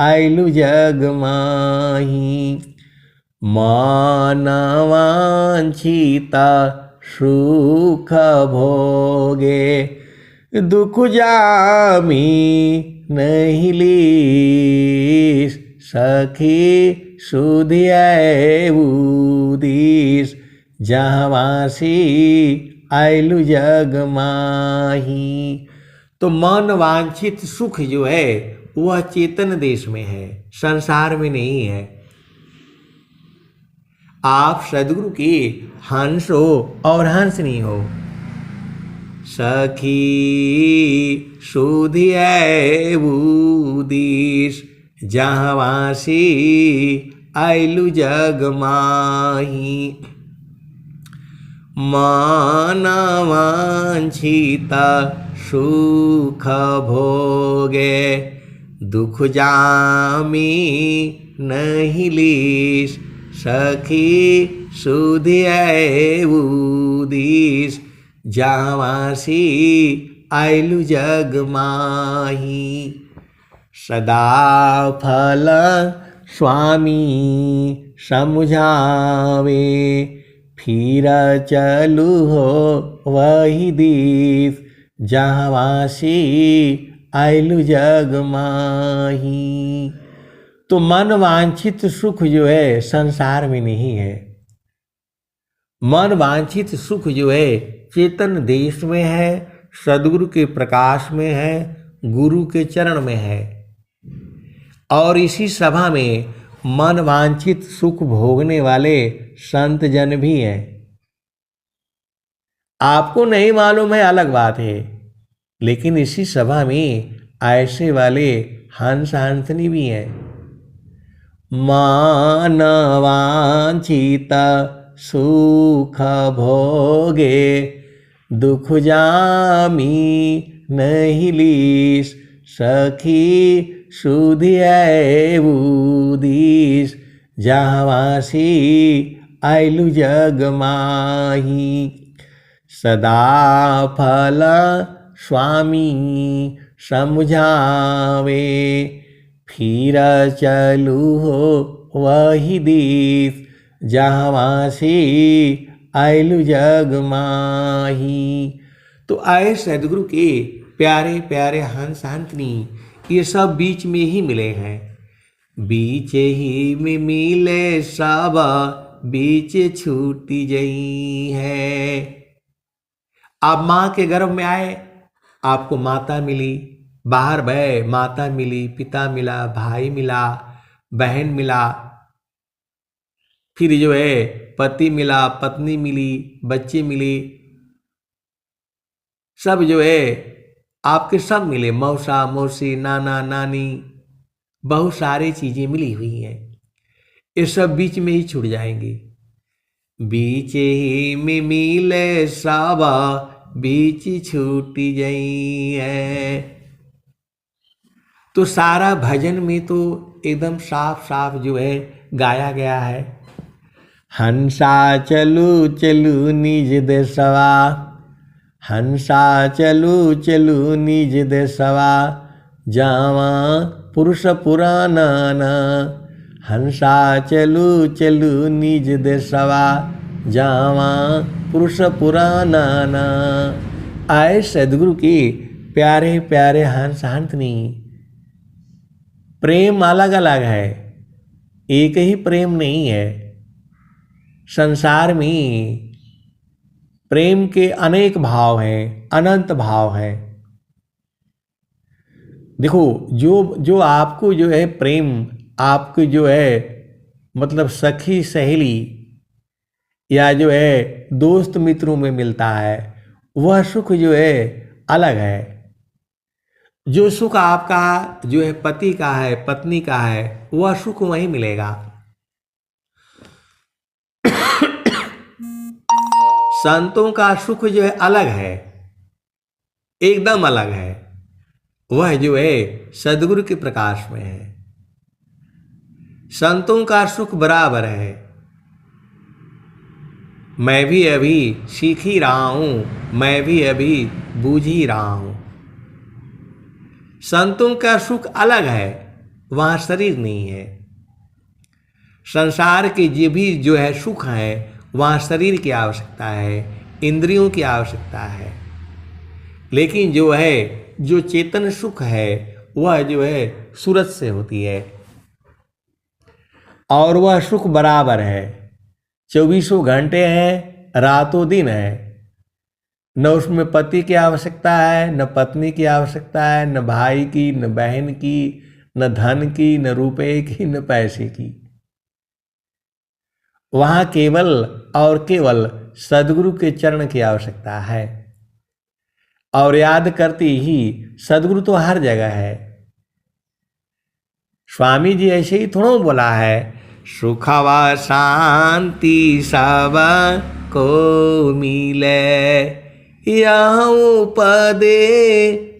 आइलु जग माही। मन वांछित सुख भोगे दुख जामी नहीं लीस। सखी सुधि है उदित जहाँवासी आइलु जग माही। तो मन वांछित सुख जो है वह चेतन देश में है, संसार में नहीं है। आप सदगुरु की हंस हो और हंसनी हो। सखी सुधि है उदित जहाँवासी आइलु जग माही। मन वांछित सुख भोगे दुख जामी नहीं लीस। सखी सुधि है उदित जहाँवासी आइलु जग माही। सदा फल स्वामी समझावे फिर चलु हो वही दीप जहाँवासी आइलु जग माही। तो मन वांछित सुख जो है संसार में नहीं है। मन वांछित सुख जो है चेतन देश में है, सदगुरु के प्रकाश में है, गुरु के चरण में है। और इसी सभा में मन वांछित सुख भोगने वाले संत जन भी हैं। आपको नहीं मालूम है अलग बात है, लेकिन इसी सभा में ऐसे वाले हंस हंसनी भी हैं। मानवांछित सुख भोगे दुख जामी नहीं लीस सखी सुधियै उदिस जहाँवासी आइलु जग माही सदा फल स्वामी समझावे फिर चलू हो वही दिस जहाँवासी आइलु जग माही। तो आए सदगुरु के प्यारे प्यारे हंस हंसनी ये सब बीच में ही मिले हैं। बीच ही में मिले सब बीच छूटी गई है। आप माँ के गर्भ में आए, आपको माता मिली, बाहर भय माता मिली, पिता मिला, भाई मिला, बहन मिला, फिर जो है पति मिला, पत्नी मिली, बच्चे मिले, सब जो है आपके सब मिले, मौसा मौसी नाना नानी, बहुत सारी चीजें मिली हुई हैं। ये सब बीच में ही छूट जाएंगी। बीच ही में मिले सब बीच छूटी गई है। तो सारा भजन में तो एकदम साफ साफ जो है गाया गया है। हंसा चलू चलू निज देशवा, हंसा चलू चलू निज देशवा, जावा पुरुष पुराना ना। हंसा चलू चलू निज देशवा, जावा पुरुष पुराना ना। आए सदगुरु की प्यारे प्यारे हंस हंसनी। प्रेम अलग अलग है, एक ही प्रेम नहीं है। संसार में प्रेम के अनेक भाव हैं, अनंत भाव हैं। देखो जो जो आपको जो है प्रेम आपको जो है मतलब सखी सहेली या जो है दोस्त मित्रों में मिलता है, वह सुख जो है अलग है। जो सुख आपका जो है पति का है, पत्नी का है, वह सुख वहीं मिलेगा। संतों का सुख जो है अलग है, एकदम अलग है। वह जो है सदगुरु के प्रकाश में है। संतों का सुख बराबर है। मैं भी अभी सीख ही रहा हूं, मैं भी अभी बूझ ही रहा हूं। संतों का सुख अलग है, वहां शरीर नहीं है। संसार के जो भी जो है सुख है, वहाँ शरीर की आवश्यकता है, इंद्रियों की आवश्यकता है। लेकिन जो है जो चेतन सुख है वह जो है सूरज से होती है और वह सुख बराबर है। 24 घंटे हैं, रातों दिन है। न उसमें पति की आवश्यकता है, न पत्नी की आवश्यकता है, न भाई की, न बहन की, न धन की, न रुपए की, न पैसे की। वहाँ केवल और केवल सदगुरु के चरण की आवश्यकता है। और याद करती ही सदगुरु तो हर जगह है। स्वामी जी ऐसे ही थोड़ा बोला है, सुखवा शांति सब को मिले यहाँ उपदे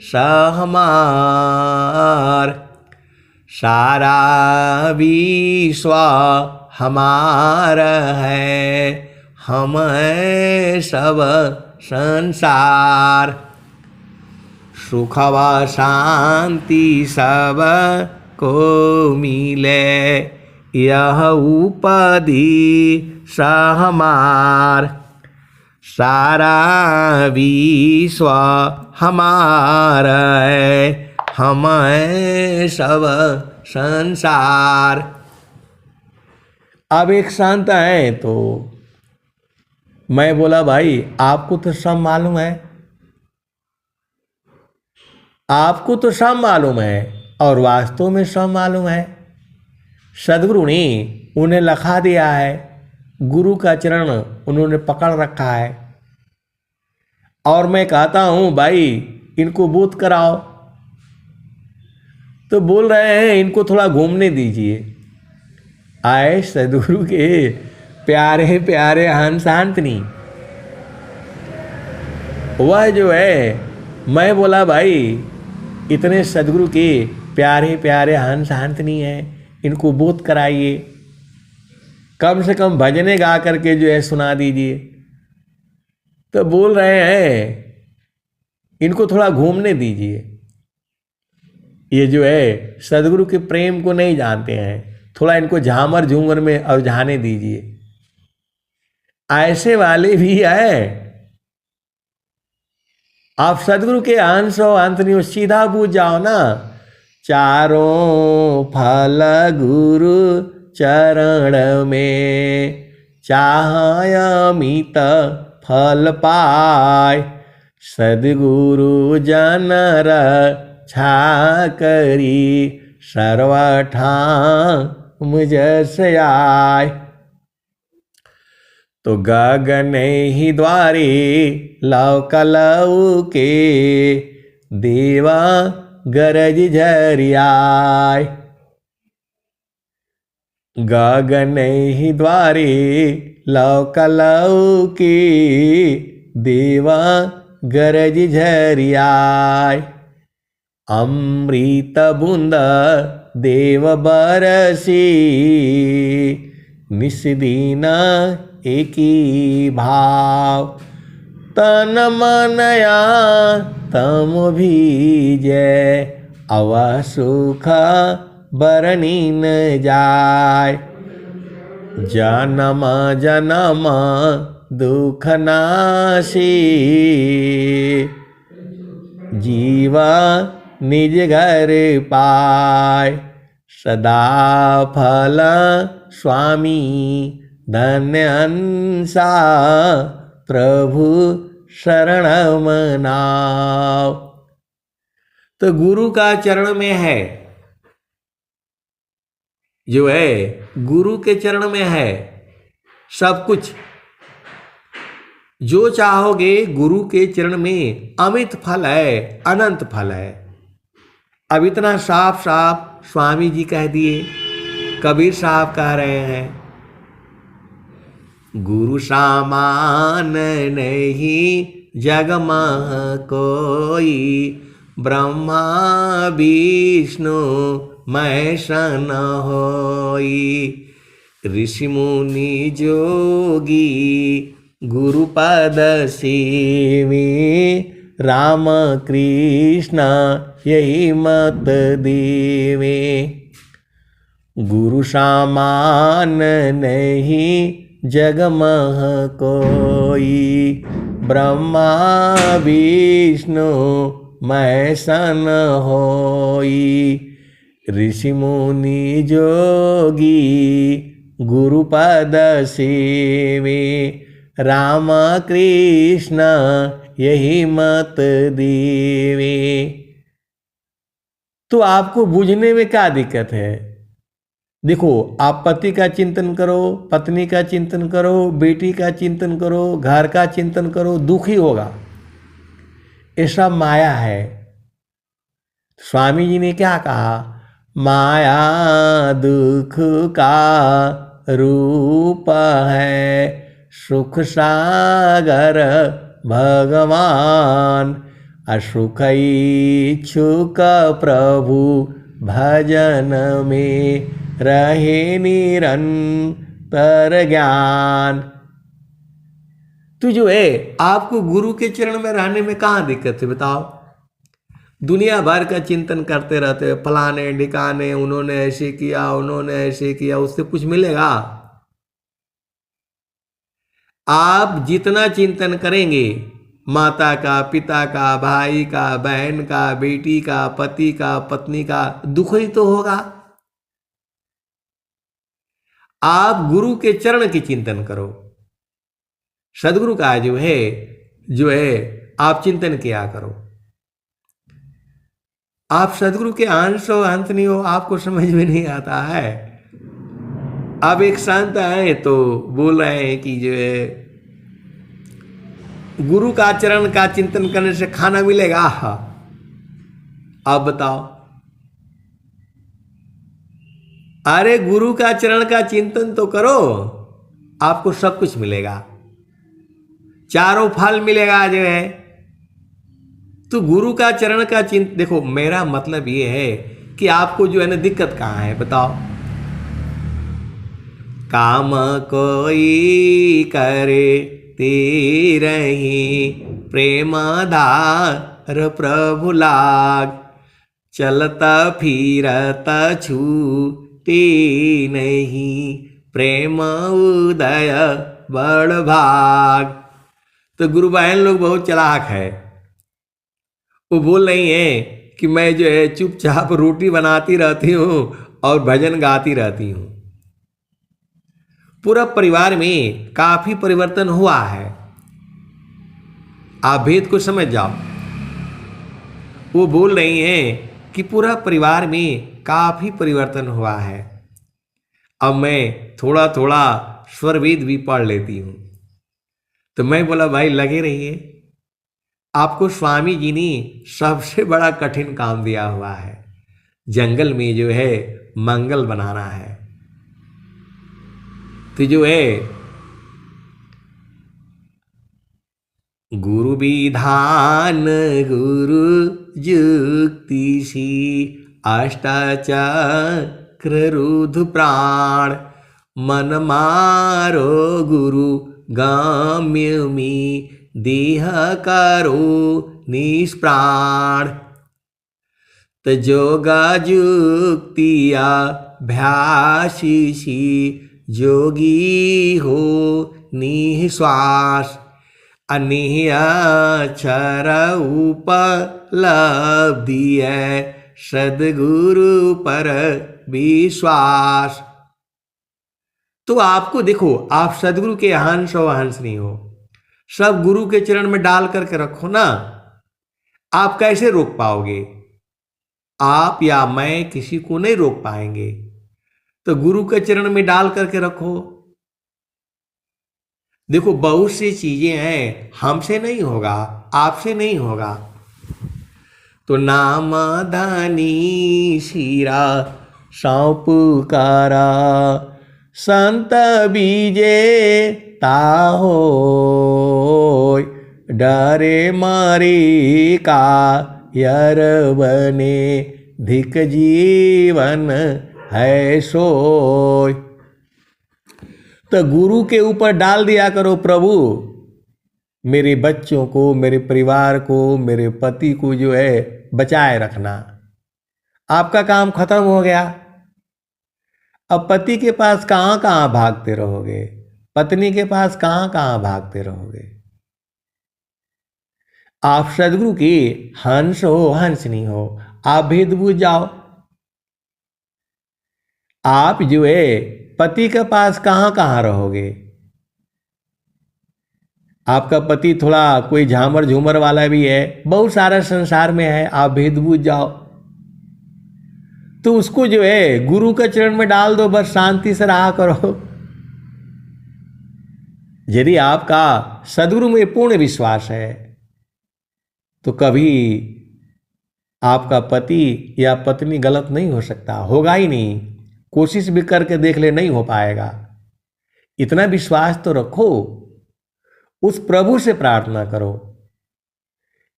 हमार, सारा विश्व हमारा है, हम है सब संसार। सुखवा शांति सब को मिले यह उपाधि हमार, सारा विश्व हमारा है, हम है सब संसार। अब एक संत है तो मैं बोला भाई आपको तो सब मालूम है, आपको तो सब मालूम है और वास्तव में सब मालूम है। सदगुरु ने उन्हें लिखा दिया है, गुरु का चरण उन्होंने पकड़ रखा है। और मैं कहता हूँ भाई इनको बोध कराओ, तो बोल रहे हैं इनको थोड़ा घूमने दीजिए। आए सदगुरु के प्यारे प्यारे हंस शांतनी। वह जो है, मैं बोला भाई इतने सदगुरु के प्यारे प्यारे हंस शांतनी हैं, इनको बोध कराइए, कम से कम भजने गा करके जो है सुना दीजिए। तो बोल रहे हैं इनको थोड़ा घूमने दीजिए। ये जो है सदगुरु के प्रेम को नहीं जानते हैं, थोड़ा इनको झामर झूमर में उलझाने दीजिए। ऐसे वाले भी हैं। आप सदगुरु के अंश हो, अंत नहीं हो, सीधा बूझ जाओ ना। चारों फल गुरु चरण में, चाह अमित फल पाय, सदगुरु जन रक्षा करी, सर्वठाम जस आय। तो गगन ही द्वारे लौकलऊ के, देवा गरज झरियाय। गगन ही द्वारे लौकलऊ के, देवा गरज झरियाय। अमृत बूंद देव बरसी, निस्दीना एकी भाव। तन मनया तम भीजै, अव सुख बरनी न जाय। जन्म जन्म दुख नाशी, जीवा निज घर पाय। सदा फल स्वामी धन्य अंसा, प्रभु शरण मनाओ। तो गुरु का चरण में है, जो है गुरु के चरण में है सब कुछ। जो चाहोगे गुरु के चरण में अमित फल है, अनंत फल है। अब इतना साफ साफ स्वामी जी कह दिए, कबीर साहब कह रहे हैं, गुरु सामान नहीं जग मह कोई, ब्रह्मा विष्णु महेशन होई। ऋषि मुनि जोगी गुरु पद सेवी, राम कृष्ण यही मत देवे। गुरु सामान नहीं जग मह कोई, ब्रह्मा विष्णु महेशन होई। ऋषि मुनि जोगी गुरु पद सेवे, राम कृष्ण यही मत देवे। तो आपको बूझने में क्या दिक्कत है? देखो, आप पति का चिंतन करो, पत्नी का चिंतन करो, बेटी का चिंतन करो, घर का चिंतन करो, दुखी होगा। ये सब माया है। स्वामी जी ने क्या कहा? माया दुख का रूप है, सुख सागर भगवान। असुख इच्छुक प्रभु भजन में, रहे निरंतर ज्ञान। तो जो है आपको गुरु के चरण में रहने में कहाँ दिक्कत है बताओ? दुनिया भर का चिंतन करते रहते हैं, फलाने ढिकाने उन्होंने ऐसे किया, उन्होंने ऐसे किया, उससे कुछ मिलेगा? आप जितना चिंतन करेंगे, माता का, पिता का, भाई का, बहन का, बेटी का, पति का, पत्नी का, दुख ही तो होगा। आप गुरु के चरण की चिंतन करो। सदगुरु का जो है आप चिंतन किया करो। आप सदगुरु के अंश हो, अंत नहीं हो, आपको समझ में नहीं आता है। अब एक संत आए तो बोल रहे हैं कि जो है गुरु का चरण का चिंतन करने से खाना मिलेगा। अब बताओ, अरे गुरु का चरण का चिंतन तो करो, आपको सब कुछ मिलेगा, चारों फल मिलेगा जो है। तो गुरु का चरण का चिंतन, देखो मेरा मतलब ये है कि आपको जो है ना दिक्कत कहाँ है बताओ। काम कोई करे तेरही, प्रेम धार प्रभु लाग, चलता फिरता छूटे नहीं, प्रेम उदय बड़ भाग। तो गुरु बहन लोग बहुत चालाक है, वो बोल रही है कि मैं जो है चुपचाप रोटी बनाती रहती हूँ और भजन गाती रहती हूँ। पूरा परिवार में काफी परिवर्तन हुआ है, आप भेद को समझ जाओ। वो बोल रही हैं कि पूरा परिवार में काफी परिवर्तन हुआ है, अब मैं थोड़ा थोड़ा स्वरवेद भी पढ़ लेती हूँ। तो मैं बोला भाई लगे रहिए, आपको स्वामी जी ने सबसे बड़ा कठिन काम दिया हुआ है, जंगल में जो है मंगल बनाना है। तो जो है गुरु विधान गुरु जुक्ति सी, अष्टाचक्र रुद्र प्राण, मन मारो गुरु गम्य में, देह करो निष्प्राण। तो जोगा जुक्तिया भ्यासी, जोगी हो निश्वास, अनिहक्षर उपलब्धि है, सद्गुरु पर विश्वास। तो आपको देखो, आप सदगुरु के हंस हो हंस नहीं हो, सब गुरु के चरण में डाल करके रखो ना। आप कैसे रोक पाओगे? आप या मैं किसी को नहीं रोक पाएंगे। तो गुरु के चरण में डाल करके रखो। देखो बहुत सी चीजें हैं, हमसे नहीं होगा, आपसे नहीं होगा। तो नाम दानी शिरा सौपुकारा, संत बीजे ताहो, डरे मारी का यर बने, धिक जीवन है सोय। तो गुरु के ऊपर डाल दिया करो, प्रभु मेरे बच्चों को, मेरे परिवार को, मेरे पति को जो है बचाए रखना। आपका काम खत्म हो गया। अब पति के पास कहाँ कहाँ भागते रहोगे, पत्नी के पास कहाँ कहाँ भागते रहोगे। आप सदगुरु की हंस हो हंस नहीं हो, आप भेद बूझ जाओ। आप जो है पति के पास कहाँ कहाँ रहोगे। आपका पति थोड़ा कोई झामर झूमर वाला भी है, बहुत सारा संसार में है, आप भेद बूझ जाओ। तो उसको जो है गुरु के चरण में डाल दो, बस शांति से रहा करो। यदि आपका सदगुरु में पूर्ण विश्वास है तो कभी आपका पति या पत्नी गलत नहीं हो सकता, होगा ही नहीं। कोशिश भी करके देख ले, नहीं हो पाएगा। इतना विश्वास तो रखो, उस प्रभु से प्रार्थना करो।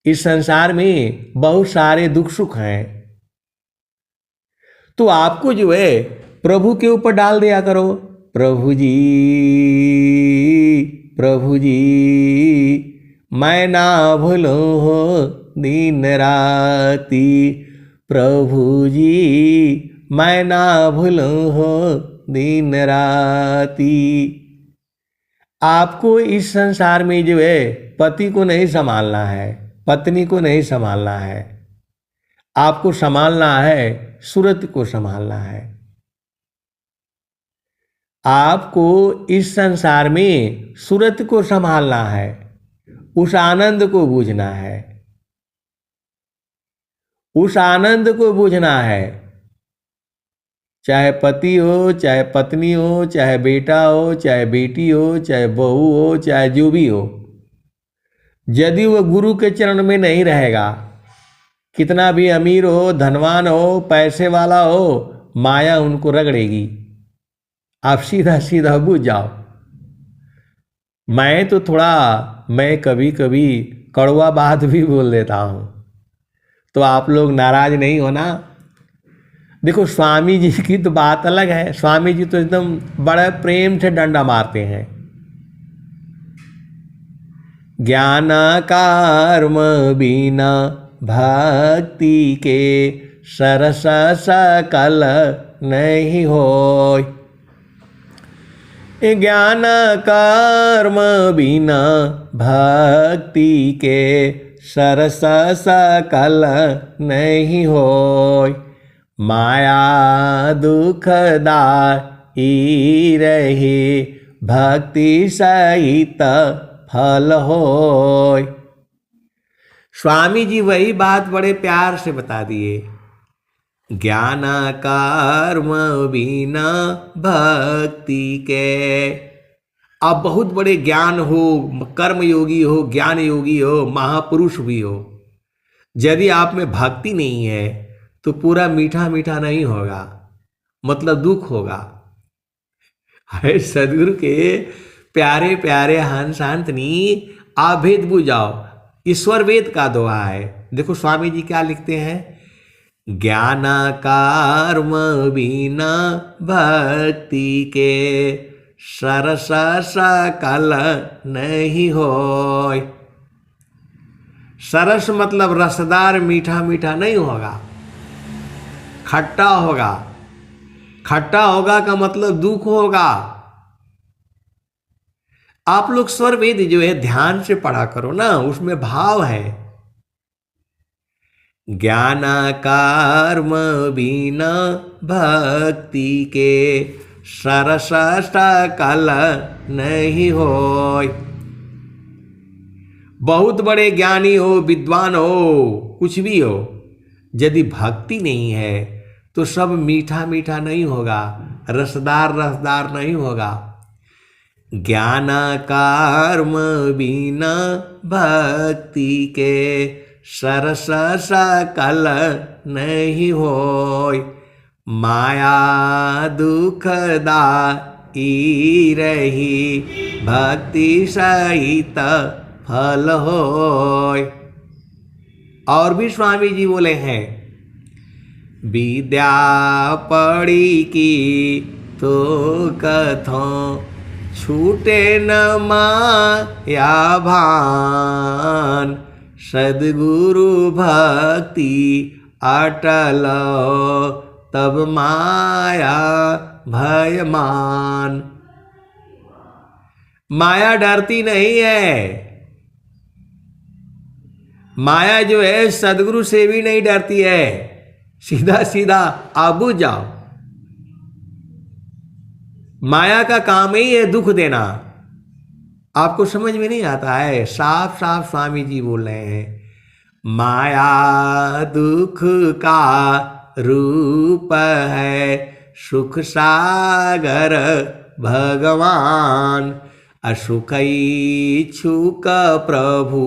इस संसार में बहुत सारे दुख सुख हैं, तो आपको जो है प्रभु के ऊपर डाल दिया करो। प्रभु जी मैं ना भूलूं हो दिन राती, प्रभु जी मैं ना भूलूं हो दिन राती। आपको इस संसार में जो है पति को नहीं संभालना है, पत्नी को नहीं संभालना है, आपको संभालना है सूरत को संभालना है। आपको इस संसार में सूरत को संभालना है, उस आनंद को बूझना है, उस आनंद को बूझना है। चाहे पति हो, चाहे पत्नी हो, चाहे बेटा हो, चाहे बेटी हो, चाहे बहू हो, चाहे जो भी हो, यदि वह गुरु के चरण में नहीं रहेगा, कितना भी अमीर हो, धनवान हो, पैसे वाला हो, माया उनको रगड़ेगी। आप सीधा सीधा बुझ जाओ। मैं कभी कभी कड़वा बात भी बोल देता हूँ, तो आप लोग नाराज नहीं होना। देखो स्वामी जी की तो बात अलग है। स्वामी जी तो एकदम बड़े प्रेम से डंडा मारते हैं। ज्ञान कर्म बिना भक्ति के सरस सकल नहीं होय। ज्ञान कर्म बिना भक्ति के सरस सकल नहीं होय। माया दुखदाई रही भक्ति सहित फल होय। स्वामी जी वही बात बड़े प्यार से बता दिए। ज्ञान कर्म बिना भक्ति के। आप बहुत बड़े ज्ञान हो, कर्म योगी हो, ज्ञान योगी हो, महापुरुष भी हो, यदि आप में भक्ति नहीं है तो पूरा मीठा मीठा नहीं होगा, मतलब दुख होगा। है सदगुरु के प्यारे प्यारे हंस हंसनी, आप भेद बुझाओ। ईश्वर वेद का दोहा है। देखो स्वामी जी क्या लिखते हैं। ज्ञान कर्म बिना भक्ति के सरस सकल नहीं होय। सरस मतलब रसदार, मीठा मीठा नहीं होगा, खट्टा होगा। खट्टा होगा का मतलब दुख होगा। आप लोग स्वर वेद जो है ध्यान से पढ़ा करो ना, उसमें भाव है। ज्ञान कर्म बिना भक्ति के सरस सकल नहीं होय। बहुत बड़े ज्ञानी हो, विद्वान हो, कुछ भी हो, यदि भक्ति नहीं है तो सब मीठा मीठा नहीं होगा, रसदार रसदार नहीं होगा। ज्ञान कर्म बिना भक्ति के सरस सकल नहीं होय। माया दुखदाई रही भक्ति सहित फल होय। और भी स्वामी जी बोले हैं, विद्या पढ़ी की तो कथों छूटे न माया भान। सद्गुरु भक्ति अटल तब माया भयमान। माया डरती नहीं है। माया जो है सद्गुरु से भी नहीं डरती है। सीधा सीधा आप बुझ जाओ। माया का काम ही है दुख देना। आपको समझ में नहीं आता है। साफ साफ स्वामी जी बोल रहे हैं, माया दुख का रूप है, सुख सागर भगवान। असुख इच्छुक प्रभु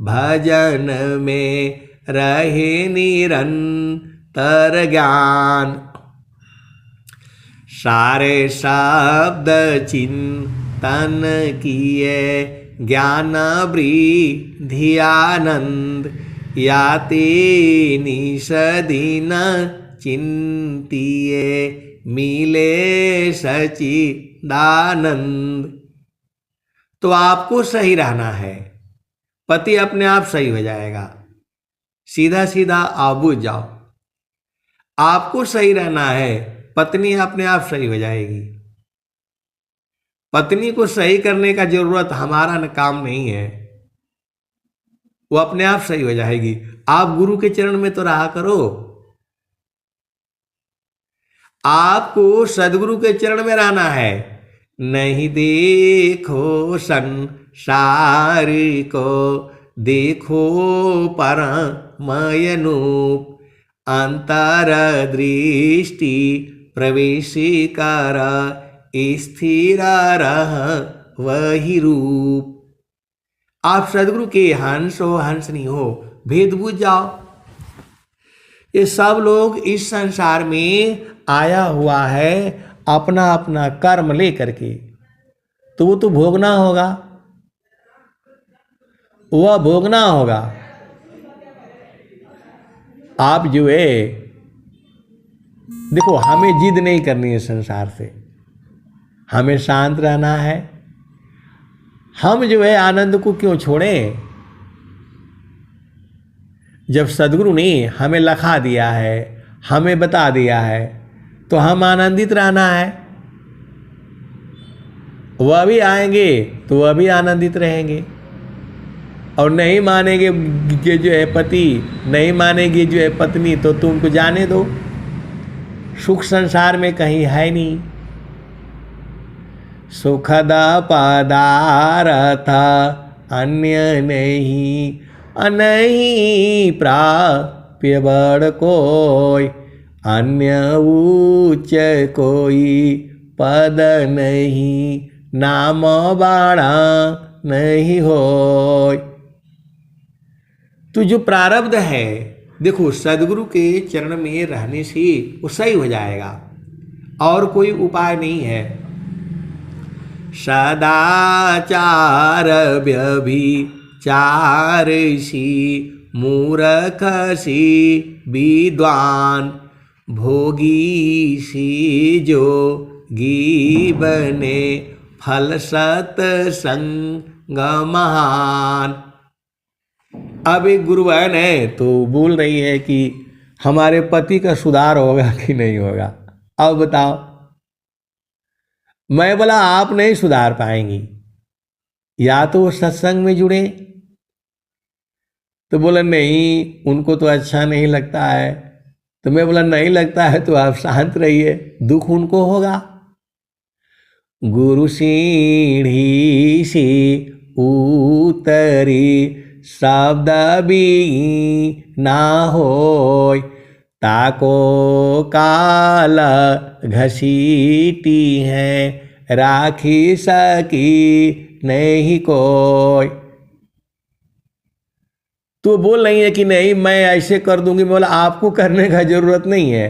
भजन में रहे निरंतर ज्ञान। सारे शब्द चिंतन किए ज्ञान वृद्धि आनंद। याति निश दिन चिंतिए मिले सचिदानंद। तो आपको सही रहना है, पति अपने आप सही हो जाएगा। सीधा सीधा आप बुझ जाओ। आपको सही रहना है, पत्नी अपने आप सही हो जाएगी। पत्नी को सही करने का जरूरत हमारा काम नहीं है, वो अपने आप सही हो जाएगी। आप गुरु के चरण में तो रहा करो। आपको सदगुरु के चरण में रहना है। नहीं देखो संसार को, देखो परमयनूप। अंतर दृष्टि प्रवेश कर, स्थिर रह वही रूप। आप सदगुरु के हंस हो हंसनी हो, भेद बुझ जाओ। ये सब लोग इस संसार में आया हुआ है अपना अपना कर्म ले करके, तो वो तो भोगना होगा, वह भोगना होगा। आप जो है देखो, हमें जिद नहीं करनी है संसार से, हमें शांत रहना है। हम जो है आनंद को क्यों छोड़ें? जब सदगुरु ने हमें लखा दिया है, हमें बता दिया है, तो हम आनंदित रहना है। वह भी आएंगे तो वह भी आनंदित रहेंगे, और नहीं मानेंगे कि जो है पति, नहीं मानेगी जो है पत्नी, तो तुमको जाने दो, सुख संसार में कहीं है नहीं। सुखद पदार्थ अन्य नहीं, नहीं प्राप्य बड़ कोई, अन्य उच्च कोई पद नहीं, नाम बाड़ा नहीं होय। तो जो प्रारब्ध है, देखो सदगुरु के चरण में रहने से वो सही हो जाएगा, और कोई उपाय नहीं है। सदाचार व्यभिचार सी मूर्ख सी विद्वान, भोगी सी जोगी बने, फल सत्संग महान। अब एक गुरु बहन है तो बोल रही है कि हमारे पति का सुधार होगा कि नहीं होगा, अब बताओ। मैं बोला आप नहीं सुधार पाएंगी, या तो वो सत्संग में जुड़े। तो बोला नहीं, उनको तो अच्छा नहीं लगता है। तो मैं बोला नहीं लगता है तो आप शांत रहिए, दुख उनको होगा। गुरु सीढ़ी से उतरी शब्द भी ना होय, ताको काल घसीटी है, राखी सकी नहीं कोई। तो बोल रही है कि नहीं मैं ऐसे कर दूंगी। बोला आपको करने का जरूरत नहीं है,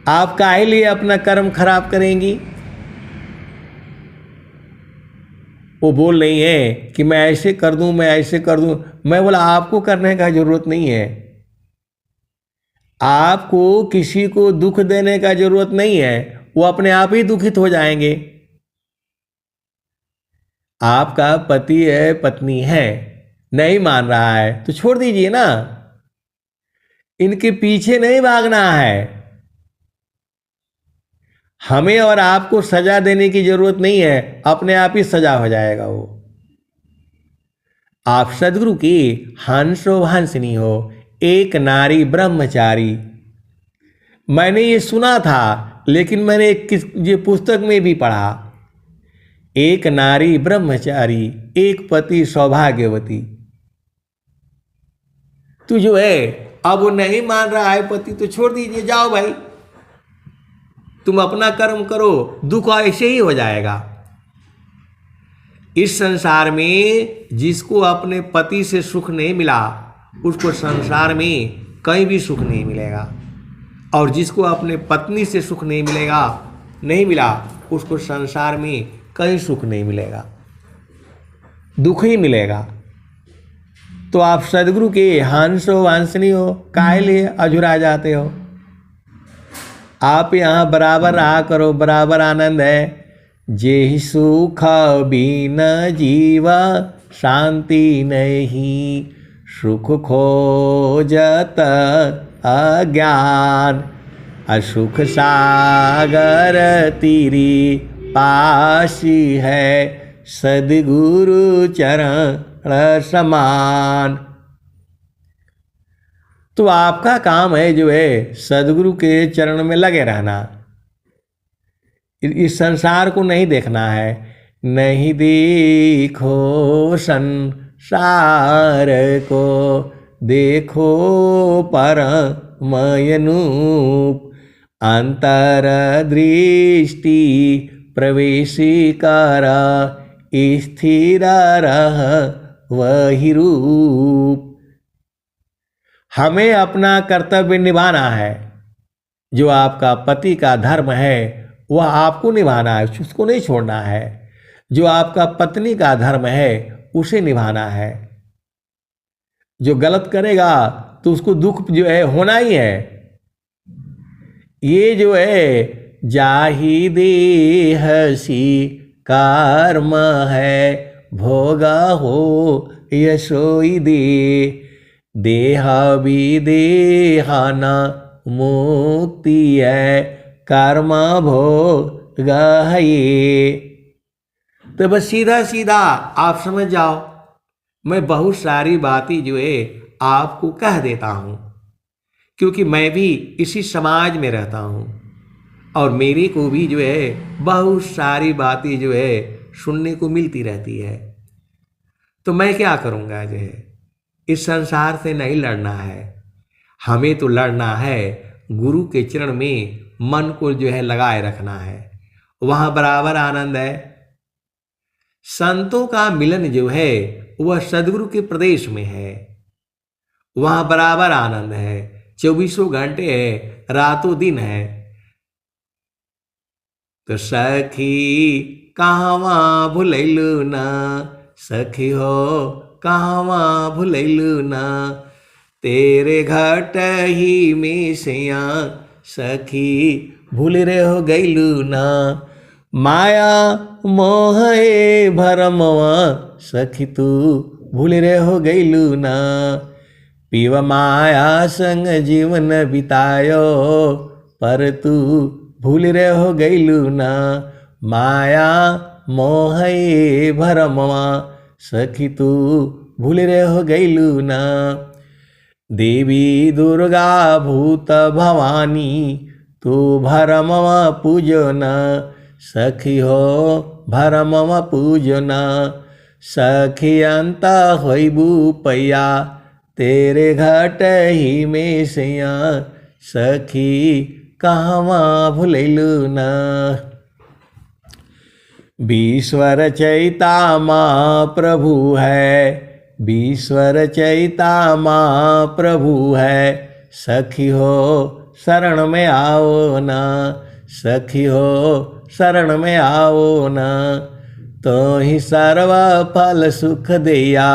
आप काहे लिए अपना कर्म खराब करेंगी। वो बोल रही है कि मैं ऐसे कर दूं, मैं ऐसे कर दूं। मैं बोला आपको करने का जरूरत नहीं है, आपको किसी को दुख देने का जरूरत नहीं है, वो अपने आप ही दुखित हो जाएंगे। आपका पति है, पत्नी है, नहीं मान रहा है तो छोड़ दीजिए ना, इनके पीछे नहीं भागना है। हमें और आपको सजा देने की जरूरत नहीं है, अपने आप ही सजा हो जाएगा वो। आप सदगुरु की हंसो हंसनी हो, एक नारी ब्रह्मचारी। मैंने ये सुना था, लेकिन मैंने ये पुस्तक में भी पढ़ा। एक नारी ब्रह्मचारी, एक पति सौभाग्यवती। तू जो है अब वो नहीं मान रहा है पति, तो छोड़ दीजिए, जाओ भाई, तुम अपना कर्म करो, दुख ऐसे ही हो जाएगा। इस संसार में जिसको अपने पति से सुख नहीं मिला, उसको संसार में कहीं भी सुख नहीं मिलेगा, और जिसको अपने पत्नी से सुख नहीं मिलेगा, नहीं मिला, उसको संसार में कहीं सुख नहीं मिलेगा, दुख ही मिलेगा। तो आप सदगुरु के हंस हो, हंसनी हो, काहे लिए अझुरा जाते हो। आप यहाँ बराबर रहा करो, बराबर आनंद है। जे सुख बिन जीवा शांति नहीं, सुख खोजत अज्ञान, असुख सागर तीरी पासी है, सदगुरु चरण समान। तो आपका काम है जो है सदगुरु के चरण में लगे रहना, इस संसार को नहीं देखना है। नहीं देखो संसार को, देखो परमयनूप, अंतर दृष्टि प्रवेशी कर, स्थिर रह वही रूप। हमें अपना कर्तव्य निभाना है, जो आपका पति का धर्म है वह आपको निभाना है, उसको नहीं छोड़ना है। जो आपका पत्नी का धर्म है उसे निभाना है। जो गलत करेगा तो उसको दुख जो है होना ही है। ये जो है जाहि देहसी कर्म है, भोगा हो यशोई दे, देहा विदेहाना मुक्ति है, कर्म भोगा है ये। तो बस सीधा सीधा आप समझ जाओ, मैं बहुत सारी बातें जो है आपको कह देता हूँ, क्योंकि मैं भी इसी समाज में रहता हूँ और मेरे को भी जो है बहुत सारी बातें जो है सुनने को मिलती रहती है। तो मैं क्या करूँगा, जो है इस संसार से नहीं लड़ना है, हमें तो लड़ना है गुरु के चरण में मन को जो है लगाए रखना है, वहाँ बराबर आनंद है। संतों का मिलन जो है वह सदगुरु के प्रदेश में है, वहाँ बराबर आनंद है, 24 घंटे है, रातों दिन है। तो सखी कहवा भुलैलू ना, सखी हो कहवा भुलैलू ना, तेरे घट ही में सैया सखी भूल रे हो गैलू ना, माया मोहे भरमवा सखी तू भूल रे हो गैलू ना, पीव माया संग जीवन बितायो पर तू भूल रे हो गैलू ना, माया मोहे भरमवा सखी तू भूल रे हो गैलू ना, देवी दुर्गा भूत भवानी तू भरमवा पूजना, सखी हो भरमवा पूजना, सखी अंत होइबू पैया तेरे घट ही में सैया सखी कहवा भुलैलू ना। विश्वर चैता माँ प्रभु है, विश्वर चैता माँ प्रभु है, सखी हो शरण में आओ ना, सखी हो शरण में आओ ना, तो ही सर्व फल सुख दिया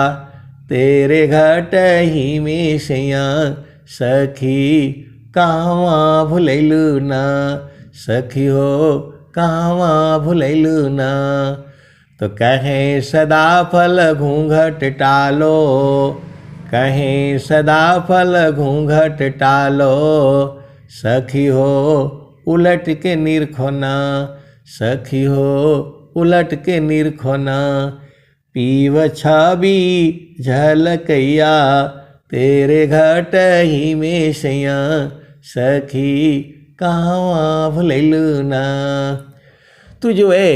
तेरे घट ही में सैया सखी कहवा भुलैलू ना, सखी हो कहवा भुलैलू ना। तो कहें सदा फल घूंघट टालो, कहें सदा फल घूंघट टालो, सखी हो उलट के निरखोना, सखी हो उलट के निरखोना, पीव छवि झलकैया तेरे घट ही में सैया सखी कहवा भुलैलू ना। तो जो है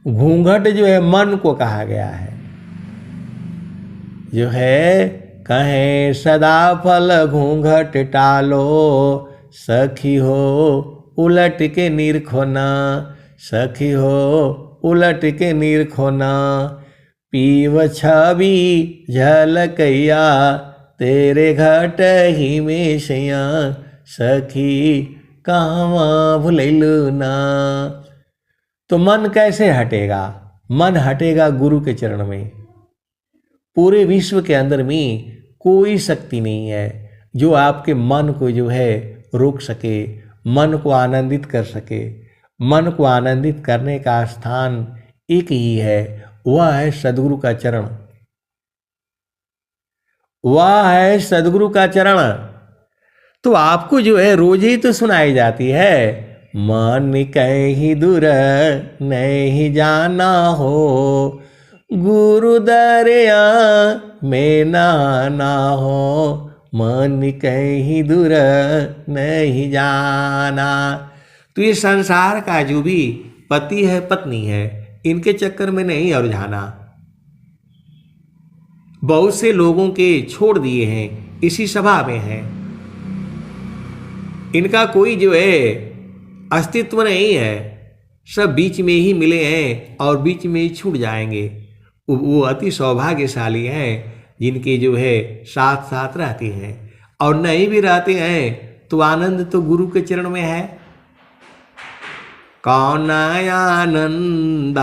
घूंघट जो है मन को कहा गया है, जो है कहें सदा फल घूंघट टालो, सखी हो उलट के निरखोना, सखी हो उलट के निरखोना, पीव छवि झलकैया तेरे घट ही में सैया सखी कहवा भुलैलू ना। तो मन कैसे हटेगा? मन हटेगा गुरु के चरण में। पूरे विश्व के अंदर में कोई शक्ति नहीं है जो आपके मन को जो है रोक सके, मन को आनंदित कर सके। मन को आनंदित करने का स्थान एक ही है, वह है सदगुरु का चरण, वह है सदगुरु का चरण। तो आपको जो है रोज ही तो सुनाई जाती है, मन कहीं दूर नहीं जाना हो, गुरु दरिया में ना हो, मन कहीं दूर नहीं जाना। तो ये संसार का जो भी पति है पत्नी है, इनके चक्कर में नहीं उलझाना। बहुत से लोगों के छोड़ दिए हैं, इसी सभा में हैं, इनका कोई जो है अस्तित्व नहीं है, सब बीच में ही मिले हैं और बीच में ही छूट जाएंगे। वो अति सौभाग्यशाली हैं जिनके जो है साथ साथ रहते हैं, और नहीं भी रहते हैं तो आनंद तो गुरु के चरण में है। कौन आनंद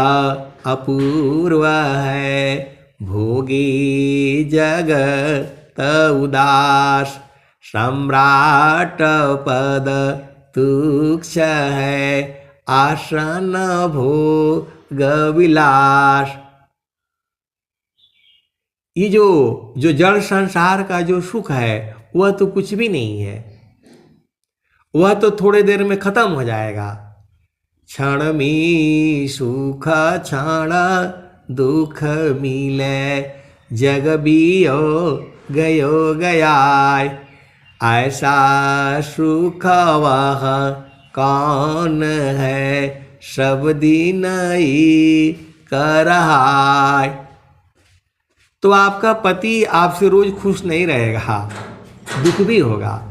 अपूर्व है, भोगी जगत उदास, सम्राट पद तुक्ष है, आसन भोग विलास। ये जो जड़ संसार का जो सुख है वह तो कुछ भी नहीं है, वह तो थोड़े देर में खत्म हो जाएगा। क्षण में सुख क्षण दुख मिले, जग बियो गयो गयाय, ऐसा सुख वह कौन है, सब दिन ही कर रहा। तो आपका पति आपसे रोज खुश नहीं रहेगा, दुख भी होगा।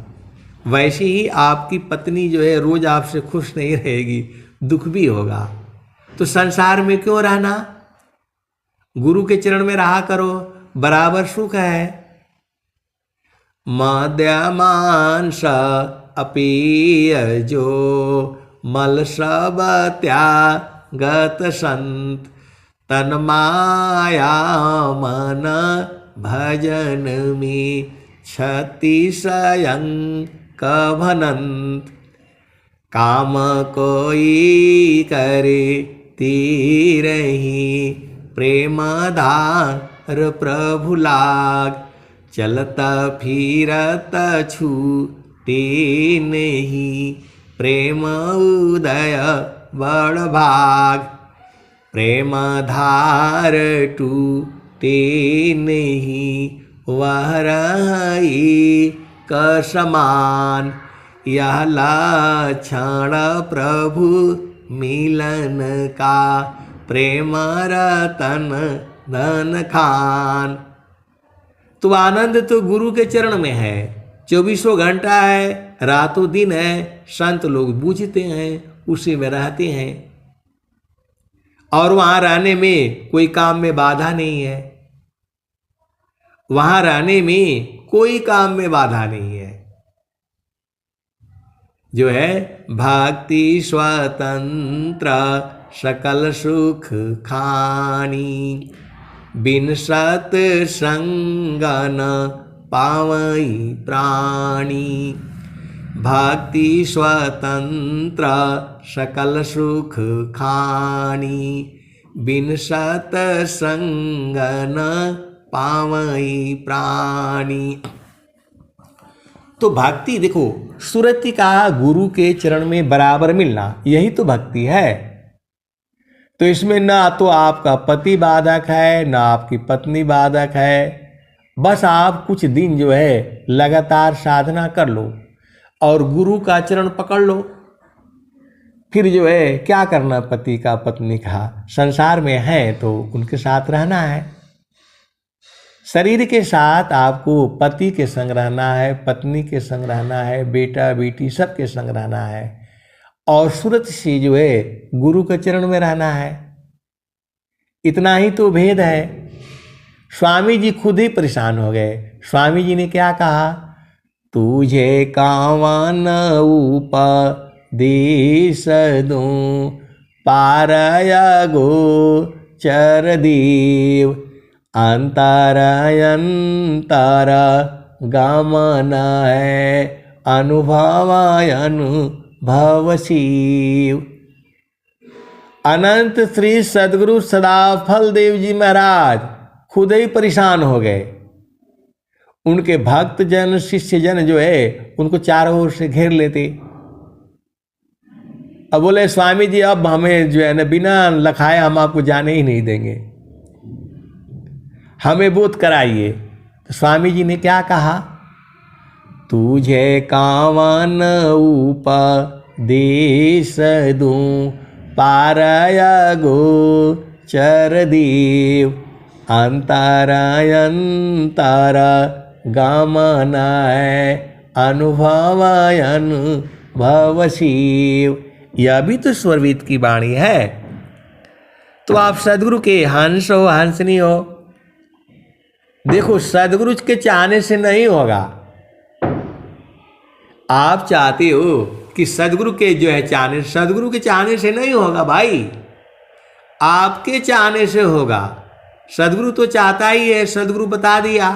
वैसे ही आपकी पत्नी जो है रोज आपसे खुश नहीं रहेगी, दुख भी होगा। तो संसार में क्यों रहना, गुरु के चरण में रहा करो, बराबर सुख है। मद्यमांस अपीय जो, मल सब त्यागत संत, तन माया मन भजन में क्षति स्वयं कभनंत। काम कोई करे तीरही, प्रेम धार प्रभु लाग, चलत फिरत छूटे नहीं, प्रेम उदय बड़ भाग। प्रेम धार टूटे नहीं, वह रही क समान, यह लक्षण प्रभु मिलन का, प्रेम रतन धन खान। तो आनंद तो गुरु के चरण में है, 24 घंटा है, रातों दिन है, संत लोग बूझते हैं, उसी में रहते हैं। और वहां रहने में कोई काम में बाधा नहीं है, वहां रहने में कोई काम में बाधा नहीं है। जो है भक्ति स्वतंत्र सकल सुख खानी, बिन सत संगन पावई प्राणी। भक्ति स्वतंत्र सकल सुख खानी, बिन सत संगन पावई प्राणी। तो भक्ति देखो, सुरति का गुरु के चरण में बराबर मिलना, यही तो भक्ति है। तो इसमें ना तो आपका पति बाधक है, ना आपकी पत्नी बाधक है। बस आप कुछ दिन जो है लगातार साधना कर लो और गुरु का चरण पकड़ लो। फिर जो है क्या करना, पति का पत्नी का, संसार में है तो उनके साथ रहना है। शरीर के साथ आपको पति के संग रहना है, पत्नी के संग रहना है, बेटा बेटी सबके संग रहना है। और सूरत से जो है गुरु के चरण में रहना है। इतना ही तो भेद है। स्वामी जी खुद ही परेशान हो गए। स्वामी जी ने क्या कहा, तुझे कावन उपदेश दूं, पारय गोचर देव, अंतर अंतर गमन है, अनुभव अनुभव शिव। अनंत श्री सदगुरु सदाफल देव जी महाराज खुद ही परेशान हो गए। उनके भक्त जन शिष्य जन जो है उनको चारों ओर से घेर लेते। अब बोले स्वामी जी अब हमें जो है ना बिना लखाए हम आपको जाने ही नहीं देंगे, हमें बोध कराइए। तो स्वामी जी ने क्या कहा, तुझे कावन उपदेश दूं, पारय गोचर देव, अंतर अंतर गमन है, अनुभव अनुभव शिव। यह भी तो स्वरवीत की वाणी है। तो आप सदगुरु के हंस हो, हंसनी हो। देखो सदगुरु के चाहने से नहीं होगा। आप चाहते हो कि सदगुरु के जो है चाहने, सदगुरु के चाहने से नहीं होगा भाई, आपके चाहने से होगा। सदगुरु तो चाहता ही है, सदगुरु बता दिया।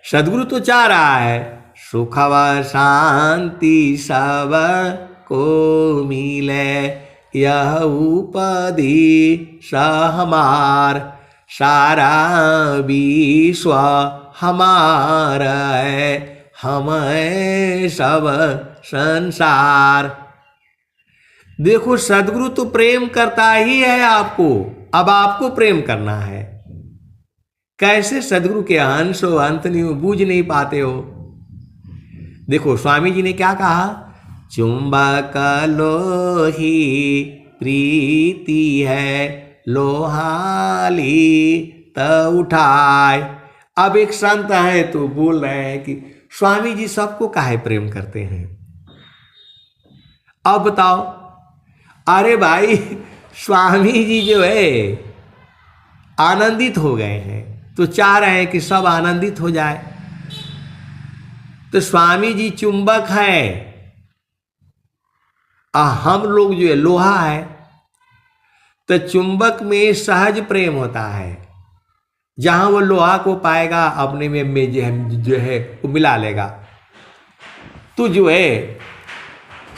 सदगुरु तो चाह रहा है सुख व शांति सब को मिले, यह उपदी हमार, सारा विश्व हमारा है, हम सब संसार। देखो सदगुरु तो प्रेम करता ही है आपको, अब आपको प्रेम करना है। कैसे सदगुरु के अंश हो, अंत नहीं हो, बूझ नहीं पाते हो। देखो स्वामी जी ने क्या कहा, चुंबक लोही प्रीति है, लोहाली त उठाए। अब एक संत है तो बोल रहे हैं कि स्वामी जी सबको काहे प्रेम करते हैं। अब बताओ, अरे भाई स्वामी जी जो है आनंदित हो गए हैं तो चाह रहे हैं कि सब आनंदित हो जाए। तो स्वामी जी चुंबक है, हम लोग जो है लोहा है। तो चुंबक में सहज प्रेम होता है, जहां वो लोहा को पाएगा अपने में जो है वो मिला लेगा। तो जो है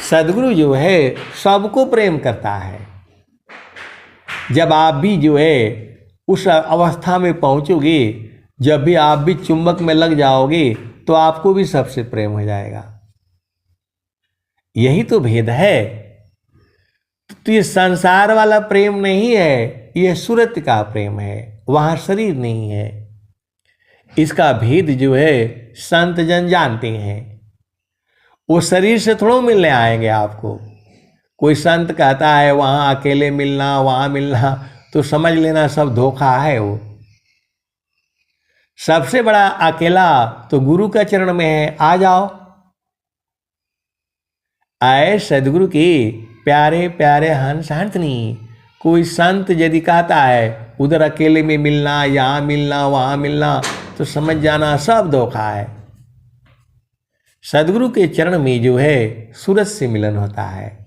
सदगुरु जो है सबको प्रेम करता है। जब आप भी जो है उस अवस्था में पहुंचोगे, जब भी आप भी चुंबक में लग जाओगे तो आपको भी सबसे प्रेम हो जाएगा। यही तो भेद है। तो ये संसार वाला प्रेम नहीं है, ये सूरत का प्रेम है, वहां शरीर नहीं है। इसका भेद जो है संत जन जानते हैं। वो शरीर से थोड़ा मिलने आएंगे आपको। कोई संत कहता है वहां अकेले मिलना, वहां मिलना, तो समझ लेना सब धोखा है। वो सबसे बड़ा अकेला तो गुरु का चरण में है। आ जाओ, आए सदगुरु के प्यारे प्यारे हंस हंसनी। कोई संत यदि कहता है उधर अकेले में मिलना, यहाँ मिलना, वहाँ मिलना, तो समझ जाना सब धोखा है। सदगुरु के चरण में जो है सूरज से मिलन होता है।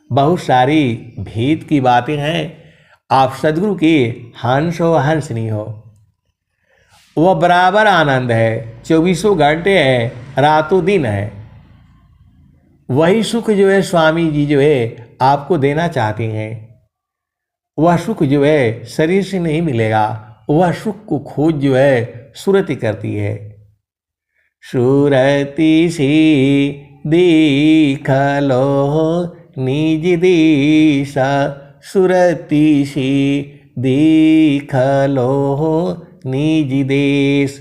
बहुत सारी भेद की बातें हैं। आप सदगुरु के हंस हो हंसनी हो, वह बराबर आनंद है, 24 घंटे है, रातों दिन है। वही सुख जो है स्वामी जी जो है आपको देना चाहते हैं। वह सुख जो है शरीर से नहीं मिलेगा। वह सुख को खोज जो है सुरति करती है। सुरति सी दिखलो निज दिशा, सुरति सी दिखलो निज देश।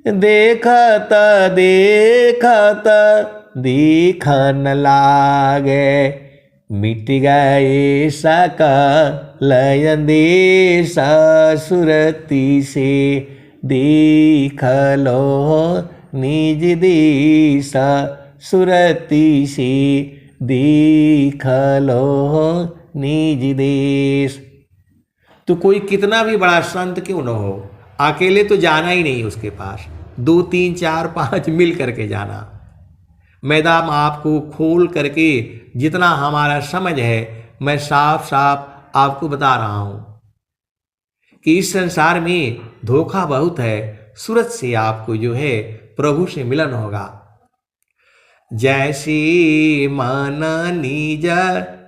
देखत देखत दिखन लागे, मिट गए सकल अंदेश, सुरति से दिखलो निज दिशा, सुरति से दिखलो निज देश। तो कोई कितना भी बड़ा संत क्यों न हो, अकेले तो जाना ही नहीं उसके पास, 2 3 4 5 मिल करके जाना। मैदान आपको खोल करके जितना हमारा समझ है, मैं साफ साफ आपको बता रहा हूं कि इस संसार में धोखा बहुत है। सूरत से आपको जो है प्रभु से मिलन होगा। जैसी मन निज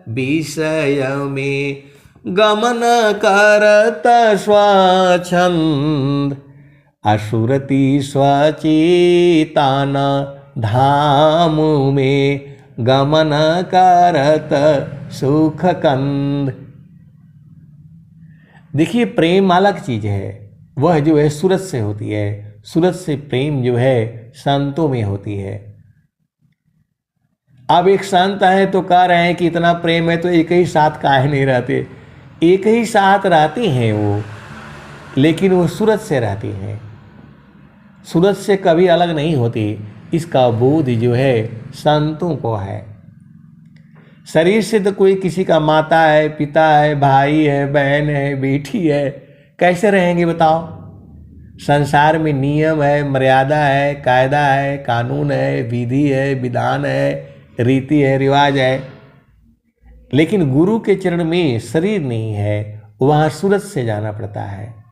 विषय में गमन करत स्वच्छंद, असुरति स्वचेतन धाम में गमन करत सुख कंद। देखिए प्रेम अलग चीज है, वह जो है सूरत से होती है। सूरत से प्रेम जो है संतों में होती है। अब एक संत है तो कह रहे हैं कि इतना प्रेम है तो एक ही साथ काहे नहीं रहते। एक ही साथ रहते हैं वो, लेकिन वो सूरत से रहती हैं, सूरत से कभी अलग नहीं होती। इसका बोध जो है संतों को है। शरीर से तो कोई किसी का माता है, पिता है, भाई है, बहन है, बेटी है, कैसे रहेंगे बताओ। संसार में नियम है, मर्यादा है, कायदा है, कानून है, विधि है, विधान है, रीति है, रिवाज है, लेकिन गुरु के चरण में शरीर नहीं है, वहाँ सूरत से जाना पड़ता है।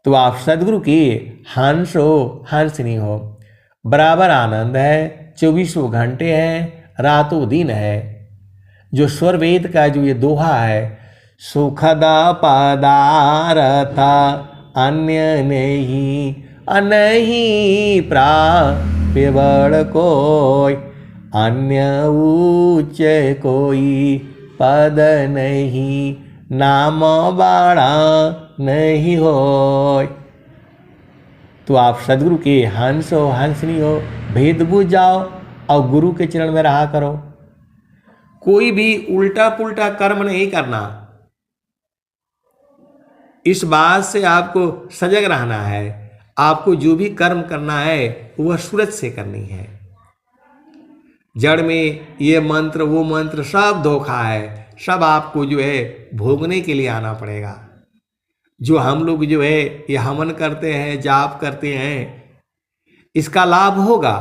तो आप सदगुरु की हंस हो, हंसनी हो, बराबर आनंद है, 24 घंटे हैं, रातों दिन है। जो स्वर वेद का जो ये दोहा है, सुखद पदार्थ अन्य नहीं, अनही प्राप्य बड़ कोई, अन्य उच्च कोई पद नहीं, नाम बड़ा नहीं हो। तो आप सदगुरु के हंस हो, हंसनी हो, भेद बुझ जाओ और गुरु के चरण में रहा करो। कोई भी उल्टा पुल्टा कर्म नहीं करना, इस बात से आपको सजग रहना है। आपको जो भी कर्म करना है वह सूरत से करनी है। जड़ में ये मंत्र वो मंत्र सब धोखा है, सब आपको जो है भोगने के लिए आना पड़ेगा। जो हम लोग जो है ये हवन करते हैं, जाप करते हैं, इसका लाभ होगा,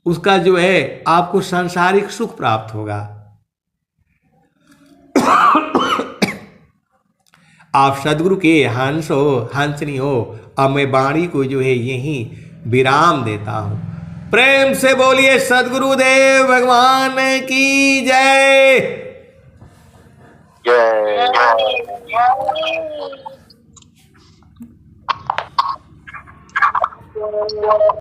उसका जो है आपको सांसारिक सुख प्राप्त होगा। आप सदगुरु के हंस हो, हंसनी हो, अब मैं वाणी को जो है यहीं विराम देता हूं। प्रेम से बोलिए सदगुरुदेव भगवान की जय। जय।